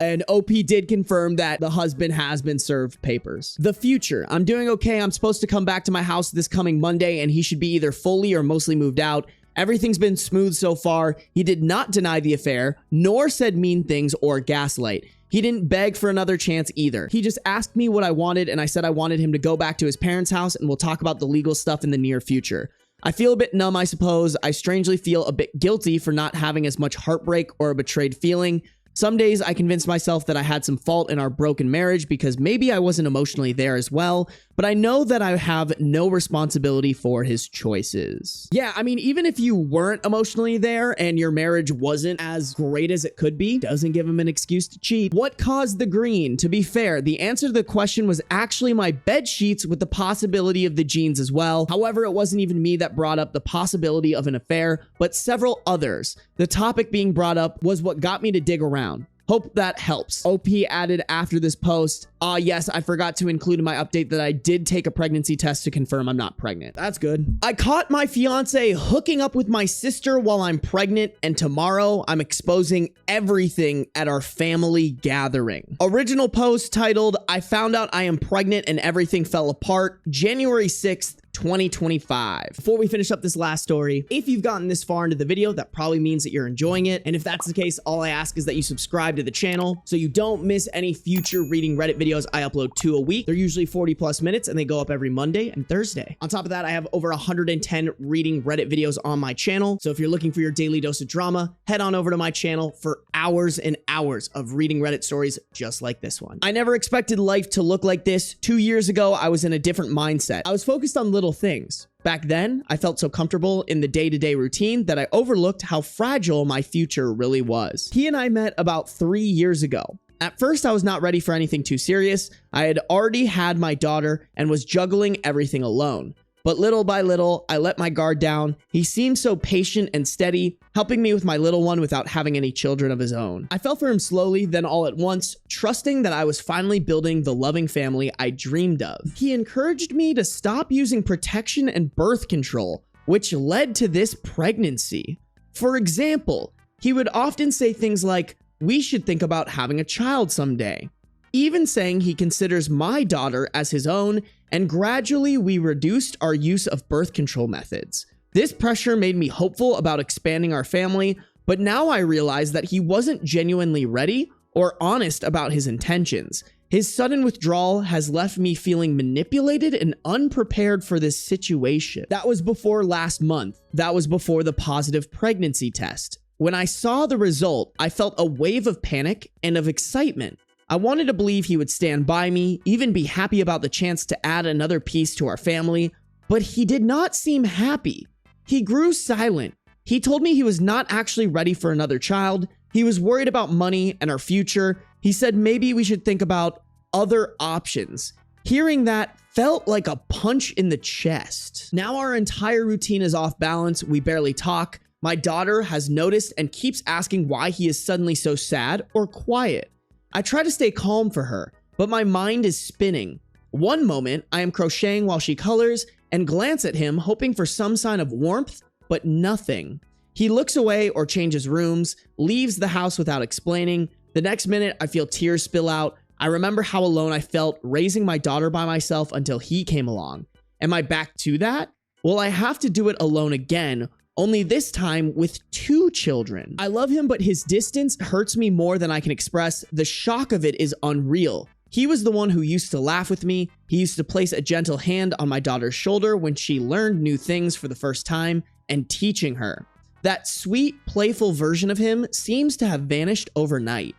Speaker 1: And OP did confirm that the husband has been served papers. The future. I'm doing okay. I'm supposed to come back to my house this coming Monday and he should be either fully or mostly moved out. Everything's been smooth so far. He did not deny the affair, nor said mean things or gaslight. He didn't beg for another chance either. He just asked me what I wanted, and I said I wanted him to go back to his parents' house, and we'll talk about the legal stuff in the near future. I feel a bit numb, I suppose. I strangely feel a bit guilty for not having as much heartbreak or a betrayed feeling. Some days I convinced myself that I had some fault in our broken marriage because maybe I wasn't emotionally there as well, but I know that I have no responsibility for his choices. Yeah, I mean, even if you weren't emotionally there and your marriage wasn't as great as it could be, doesn't give him an excuse to cheat. What caused the green? To be fair, the answer to the question was actually my bed sheets with the possibility of the jeans as well. However, it wasn't even me that brought up the possibility of an affair, but several others. The topic being brought up was what got me to dig around. Hope that helps. OP added after this post, yes, I forgot to include in my update that I did take a pregnancy test to confirm I'm not pregnant. That's good. I caught my fiance hooking up with my sister while I'm pregnant, and tomorrow I'm exposing everything at our family gathering. Original post titled, I found out I am pregnant and everything fell apart, January 6th, 2025. Before we finish up this last story, if you've gotten this far into the video, that probably means that you're enjoying it. And if that's the case, all I ask is that you subscribe to the channel so you don't miss any future reading Reddit videos. I upload 2 a week. They're usually 40+ minutes and they go up every Monday and Thursday. On top of that, I have over 110 reading Reddit videos on my channel. So if you're looking for your daily dose of drama, head on over to my channel for hours and hours of reading Reddit stories just like this one. I never expected life to look like this. 2 years ago, I was in a different mindset. I was focused on little things. Back then, I felt so comfortable in the day-to-day routine that I overlooked how fragile my future really was. He and I met about 3 years ago. At first, I was not ready for anything too serious. I had already had my daughter and was juggling everything alone. But little by little, I let my guard down. He seemed so patient and steady, helping me with my little one without having any children of his own. I fell for him slowly, then all at once, trusting that I was finally building the loving family I dreamed of. He encouraged me to stop using protection and birth control, which led to this pregnancy. For example, he would often say things like, "We should think about having a child someday," even saying he considers my daughter as his own, and gradually we reduced our use of birth control methods. This pressure made me hopeful about expanding our family, but now I realize that he wasn't genuinely ready or honest about his intentions. His sudden withdrawal has left me feeling manipulated and unprepared for this situation. That was before last month. That was before the positive pregnancy test. When I saw the result, I felt a wave of panic and of excitement. I wanted to believe he would stand by me, even be happy about the chance to add another piece to our family, but he did not seem happy. He grew silent. He told me he was not actually ready for another child. He was worried about money and our future. He said maybe we should think about other options. Hearing that felt like a punch in the chest. Now our entire routine is off balance. We barely talk. My daughter has noticed and keeps asking why he is suddenly so sad or quiet. I try to stay calm for her, but my mind is spinning. One moment, I am crocheting while she colors and glance at him, hoping for some sign of warmth, but nothing. He looks away or changes rooms, leaves the house without explaining. The next minute, I feel tears spill out. I remember how alone I felt raising my daughter by myself until he came along. Am I back to that? Well, I have to do it alone again, only this time with 2 children. I love him, but his distance hurts me more than I can express. The shock of it is unreal. He was the one who used to laugh with me. He used to place a gentle hand on my daughter's shoulder when she learned new things for the first time and teaching her. That sweet, playful version of him seems to have vanished overnight.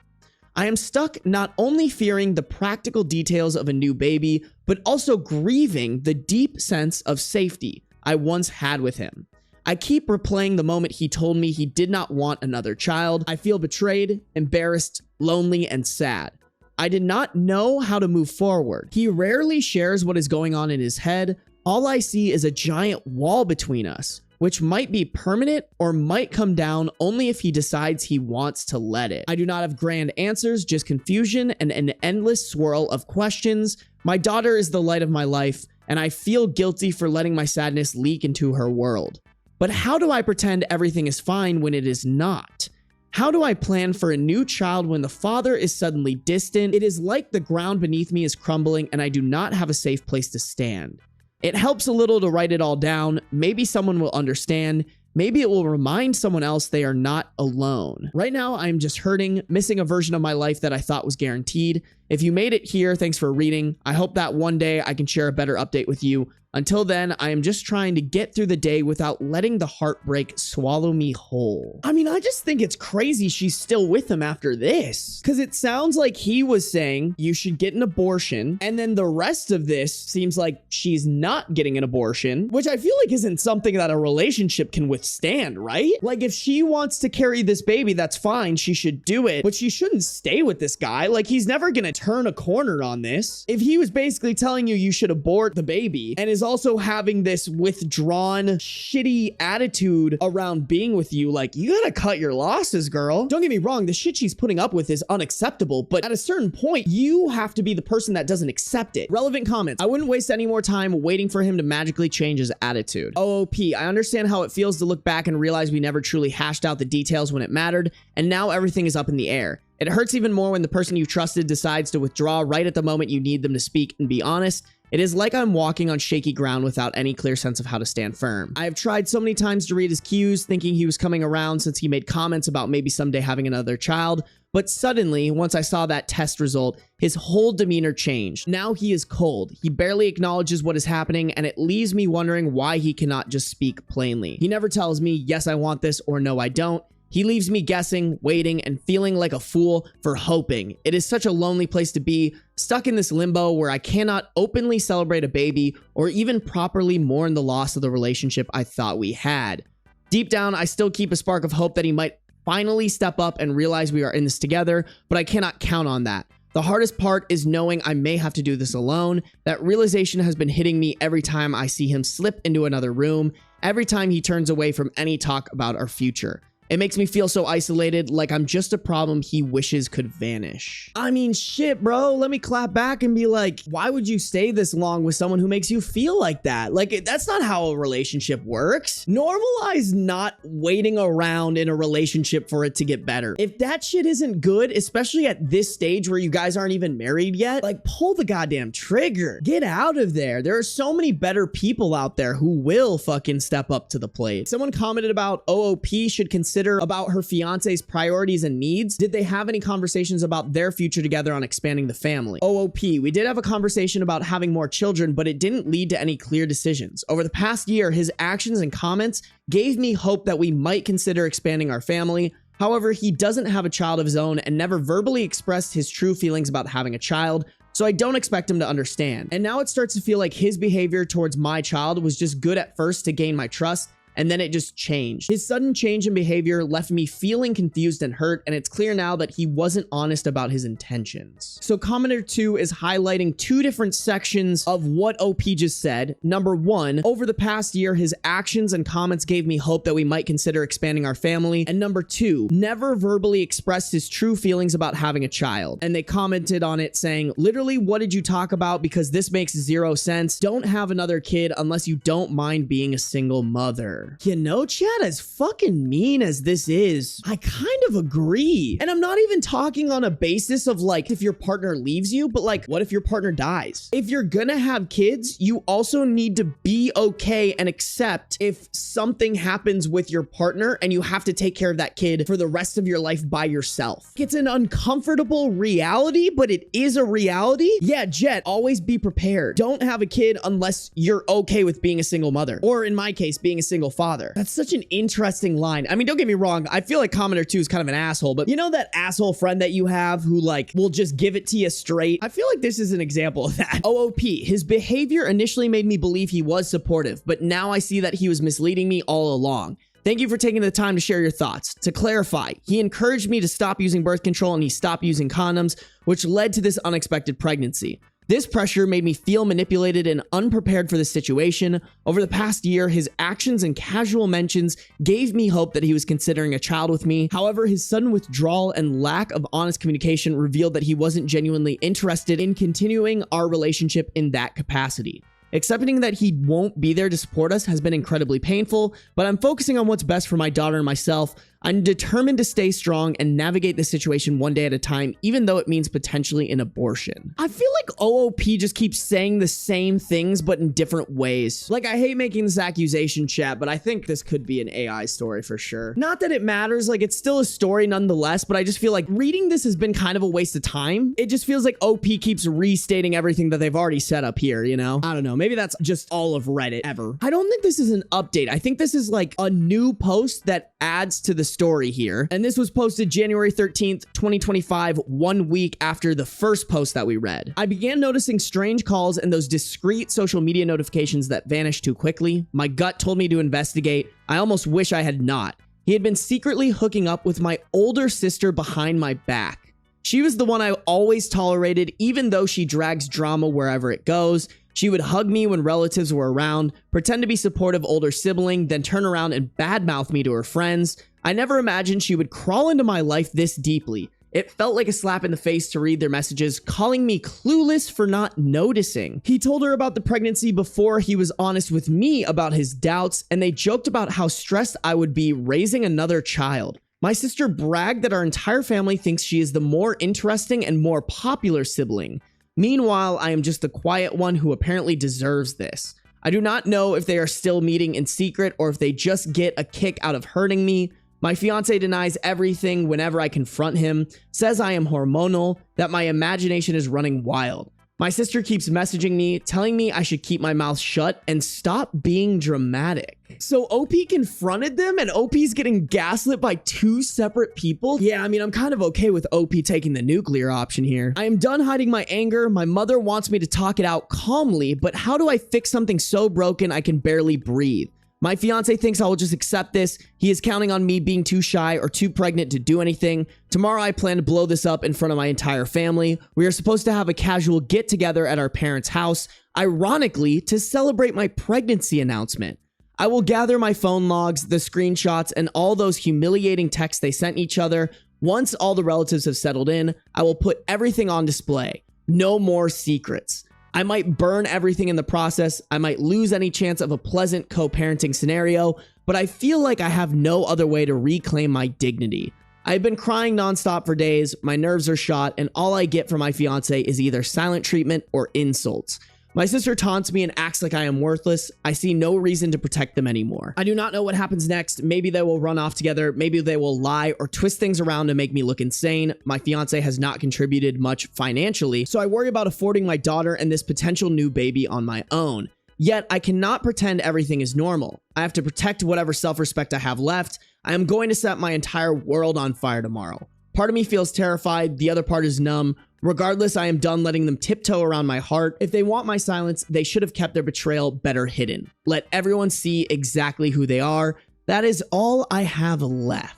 Speaker 1: I am stuck not only fearing the practical details of a new baby, but also grieving the deep sense of safety I once had with him. I keep replaying the moment he told me he did not want another child. I feel betrayed, embarrassed, lonely, and sad. I did not know how to move forward. He rarely shares what is going on in his head. All I see is a giant wall between us, which might be permanent or might come down only if he decides he wants to let it. I do not have grand answers, just confusion and an endless swirl of questions. My daughter is the light of my life, and I feel guilty for letting my sadness leak into her world. But how do I pretend everything is fine when it is not? How do I plan for a new child when the father is suddenly distant? It is like the ground beneath me is crumbling and I do not have a safe place to stand. It helps a little to write it all down. Maybe someone will understand. Maybe it will remind someone else they are not alone. Right now, I'm just hurting, missing a version of my life that I thought was guaranteed. If you made it here, thanks for reading. I hope that one day I can share a better update with you. Until then, I am just trying to get through the day without letting the heartbreak swallow me whole. I mean, I just think it's crazy she's still with him after this. Because it sounds like he was saying you should get an abortion, and then the rest of this seems like she's not getting an abortion, which I feel like isn't something that a relationship can withstand, right? Like, if she wants to carry this baby, that's fine, she should do it, but she shouldn't stay with this guy. Like, he's never gonna turn a corner on this. If he was basically telling you should abort the baby and is also having this withdrawn, shitty attitude around being with you, like, you gotta cut your losses, girl. Don't get me wrong, the shit she's putting up with is unacceptable, but at a certain point, you have to be the person that doesn't accept it. Relevant comments. I wouldn't waste any more time waiting for him to magically change his attitude. OOP, I understand how it feels to look back and realize we never truly hashed out the details when it mattered, and now everything is up in the air. It hurts even more when the person you trusted decides to withdraw right at the moment you need them to speak and be honest. It is like I'm walking on shaky ground without any clear sense of how to stand firm. I have tried so many times to read his cues, thinking he was coming around since he made comments about maybe someday having another child, but suddenly, once I saw that test result, his whole demeanor changed. Now he is cold. He barely acknowledges what is happening, and it leaves me wondering why he cannot just speak plainly. He never tells me, yes, I want this, or no, I don't. He leaves me guessing, waiting, and feeling like a fool for hoping. It is such a lonely place to be, stuck in this limbo where I cannot openly celebrate a baby or even properly mourn the loss of the relationship I thought we had. Deep down, I still keep a spark of hope that he might finally step up and realize we are in this together, but I cannot count on that. The hardest part is knowing I may have to do this alone. That realization has been hitting me every time I see him slip into another room, every time he turns away from any talk about our future. It makes me feel so isolated, like I'm just a problem he wishes could vanish. I mean, shit, bro. Let me clap back and be like, why would you stay this long with someone who makes you feel like that? Like, that's not how a relationship works. Normalize not waiting around in a relationship for it to get better. If that shit isn't good, especially at this stage where you guys aren't even married yet, like, pull the goddamn trigger. Get out of there. There are so many better people out there who will fucking step up to the plate. Someone commented about OOP should consider about her fiance's priorities and needs. Did they have any conversations about their future together on expanding the family? OOP, we did have a conversation about having more children, but it didn't lead to any clear decisions. Over the past year, his actions and comments gave me hope that we might consider expanding our family. However, he doesn't have a child of his own and never verbally expressed his true feelings about having a child, so I don't expect him to understand. And now it starts to feel like his behavior towards my child was just good at first to gain my trust, and then it just changed. His sudden change in behavior left me feeling confused and hurt, and it's clear now that he wasn't honest about his intentions. So commenter 2 is highlighting two different sections of what OP just said. Number 1, over the past year, his actions and comments gave me hope that we might consider expanding our family. And number 2, never verbally expressed his true feelings about having a child. And they commented on it saying, literally, what did you talk about? Because this makes zero sense. Don't have another kid unless you don't mind being a single mother. You know, chat, as fucking mean as this is, I kind of agree. And I'm not even talking on a basis of like, if your partner leaves you, but like, what if your partner dies? If you're gonna have kids, you also need to be okay and accept if something happens with your partner and you have to take care of that kid for the rest of your life by yourself. It's an uncomfortable reality, but it is a reality. Yeah, Jet, always be prepared. Don't have a kid unless you're okay with being a single mother, or in my case, being a single father. That's such an interesting line. I mean, don't get me wrong. I feel like commenter 2 is kind of an asshole, but you know that asshole friend that you have who like will just give it to you straight? I feel like this is an example of that. OOP, his behavior initially made me believe he was supportive, but now I see that he was misleading me all along. Thank you for taking the time to share your thoughts. To clarify, he encouraged me to stop using birth control and he stopped using condoms, which led to this unexpected pregnancy. This pressure made me feel manipulated and unprepared for the situation. Over the past year, his actions and casual mentions gave me hope that he was considering a child with me. However, his sudden withdrawal and lack of honest communication revealed that he wasn't genuinely interested in continuing our relationship in that capacity. Accepting that he won't be there to support us has been incredibly painful, but I'm focusing on what's best for my daughter and myself. I'm determined to stay strong and navigate the situation one day at a time, even though it means potentially an abortion. I feel like OOP just keeps saying the same things, but in different ways. Like, I hate making this accusation, chat, but I think this could be an AI story for sure. Not that it matters, like, it's still a story nonetheless, but I just feel like reading this has been kind of a waste of time. It just feels like OP keeps restating everything that they've already set up here, you know? I don't know, maybe that's just all of Reddit ever. I don't think this is an update. I think this is like a new post that adds to the story here. And this was posted January 13th, 2025, 1 week after the first post that we read. I began noticing strange calls and those discreet social media notifications that vanished too quickly. My gut told me to investigate. I almost wish I had not. He had been secretly hooking up with my older sister behind my back. She was the one I always tolerated, even though she drags drama wherever it goes. She would hug me when relatives were around, pretend to be supportive older sibling, then turn around and badmouth me to her friends. I never imagined she would crawl into my life this deeply. It felt like a slap in the face to read their messages, calling me clueless for not noticing. He told her about the pregnancy before he was honest with me about his doubts, and they joked about how stressed I would be raising another child. My sister bragged that our entire family thinks she is the more interesting and more popular sibling. Meanwhile, I am just the quiet one who apparently deserves this. I do not know if they are still meeting in secret or if they just get a kick out of hurting me. My fiance denies everything whenever I confront him, says I am hormonal, that my imagination is running wild. My sister keeps messaging me, telling me I should keep my mouth shut and stop being dramatic. So OP confronted them and OP's getting gaslit by two separate people? Yeah, I mean, I'm kind of okay with OP taking the nuclear option here. I am done hiding my anger. My mother wants me to talk it out calmly, but how do I fix something so broken I can barely breathe? My fiance thinks I will just accept this. He is counting on me being too shy or too pregnant to do anything. Tomorrow I plan to blow this up in front of my entire family. We are supposed to have a casual get together at our parents' house, ironically, to celebrate my pregnancy announcement. I will gather my phone logs, the screenshots, and all those humiliating texts they sent each other. Once all the relatives have settled in, I will put everything on display. No more secrets. I might burn everything in the process. I might lose any chance of a pleasant co-parenting scenario, but I feel like I have no other way to reclaim my dignity. I've been crying nonstop for days, my nerves are shot, and all I get from my fiance is either silent treatment or insults. My sister taunts me and acts like I am worthless. I see no reason to protect them anymore. I do not know what happens next. Maybe they will run off together. Maybe they will lie or twist things around to make me look insane. My fiance has not contributed much financially, so I worry about affording my daughter and this potential new baby on my own. Yet, I cannot pretend everything is normal. I have to protect whatever self-respect I have left. I am going to set my entire world on fire tomorrow. Part of me feels terrified, the other part is numb. Regardless, I am done letting them tiptoe around my heart. If they want my silence, they should have kept their betrayal better hidden. Let everyone see exactly who they are. That is all I have left.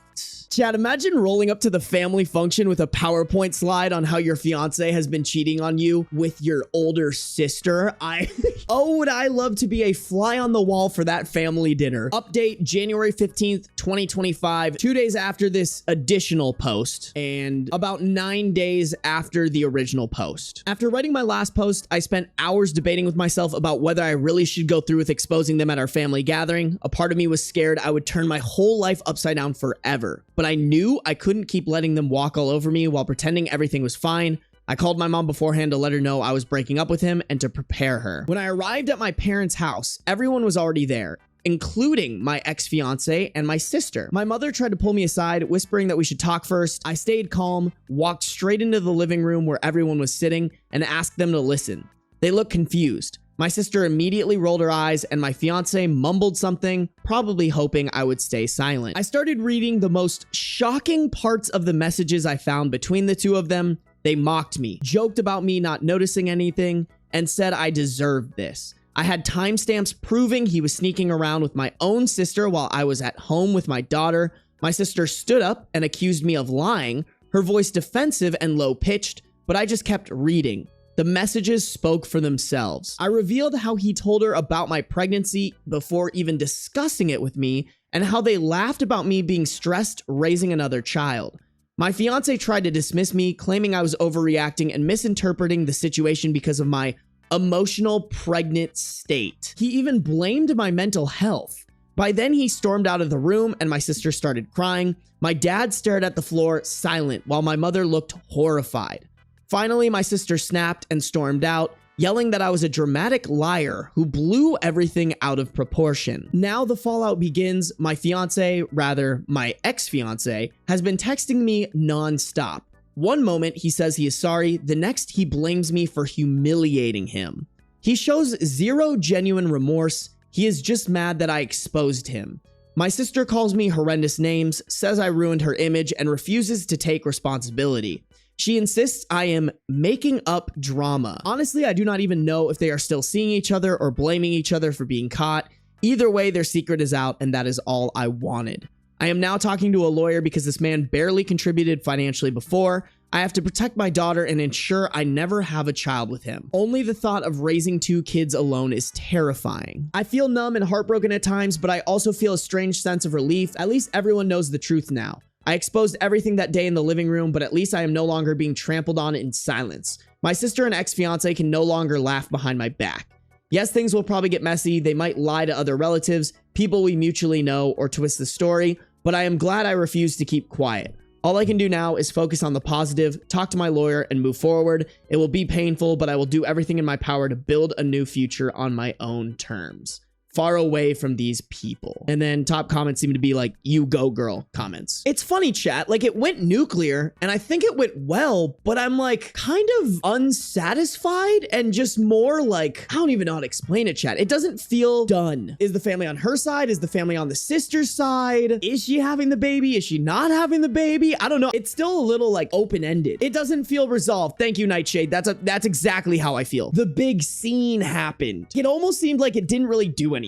Speaker 1: Chad, imagine rolling up to the family function with a PowerPoint slide on how your fiance has been cheating on you with your older sister. Oh, would I love to be a fly on the wall for that family dinner. Update January 15th, 2025, 2 days after this additional post and about 9 days after the original post. After writing my last post, I spent hours debating with myself about whether I really should go through with exposing them at our family gathering. A part of me was scared I would turn my whole life upside down forever. But I knew I couldn't keep letting them walk all over me while pretending everything was fine. I called my mom beforehand to let her know I was breaking up with him and to prepare her. When I arrived at my parents' house, everyone was already there, including my ex-fiance and my sister. My mother tried to pull me aside, whispering that we should talk first. I stayed calm, walked straight into the living room where everyone was sitting, and asked them to listen. They looked confused. My sister immediately rolled her eyes and my fiance mumbled something, probably hoping I would stay silent. I started reading the most shocking parts of the messages I found between the two of them. They mocked me, joked about me not noticing anything, and said I deserved this. I had timestamps proving he was sneaking around with my own sister while I was at home with my daughter. My sister stood up and accused me of lying, her voice defensive and low-pitched, but I just kept reading. The messages spoke for themselves. I revealed how he told her about my pregnancy before even discussing it with me, and how they laughed about me being stressed raising another child. My fiance tried to dismiss me, claiming I was overreacting and misinterpreting the situation because of my emotional pregnant state. He even blamed my mental health. By then, he stormed out of the room and my sister started crying. My dad stared at the floor, silent, while my mother looked horrified. Finally, my sister snapped and stormed out, yelling that I was a dramatic liar who blew everything out of proportion. Now the fallout begins. My fiance, rather my ex-fiance, has been texting me nonstop. One moment he says he is sorry, the next he blames me for humiliating him. He shows zero genuine remorse. He is just mad that I exposed him. My sister calls me horrendous names, says I ruined her image, and refuses to take responsibility. She insists I am making up drama. Honestly, I do not even know if they are still seeing each other or blaming each other for being caught. Either way, their secret is out, and that is all I wanted. I am now talking to a lawyer because this man barely contributed financially before. I have to protect my daughter and ensure I never have a child with him. Only the thought of raising 2 kids alone is terrifying. I feel numb and heartbroken at times, but I also feel a strange sense of relief. At least everyone knows the truth now. I exposed everything that day in the living room, but at least I am no longer being trampled on in silence. My sister and ex-fiance can no longer laugh behind my back. Yes, things will probably get messy. They might lie to other relatives, people we mutually know, or twist the story, but I am glad I refused to keep quiet. All I can do now is focus on the positive, talk to my lawyer, and move forward. It will be painful, but I will do everything in my power to build a new future on my own terms, far away from these people. And then top comments seem to be like, you go girl comments. It's funny, chat, like it went nuclear and I think it went well, but I'm like kind of unsatisfied and just more like, I don't even know how to explain it, chat. It doesn't feel done. Is the family on her side? Is the family on the sister's side? Is she having the baby? Is she not having the baby? I don't know. It's still a little like open-ended. It doesn't feel resolved. Thank you, Nightshade. That's exactly how I feel. The big scene happened. It almost seemed like it didn't really do anything.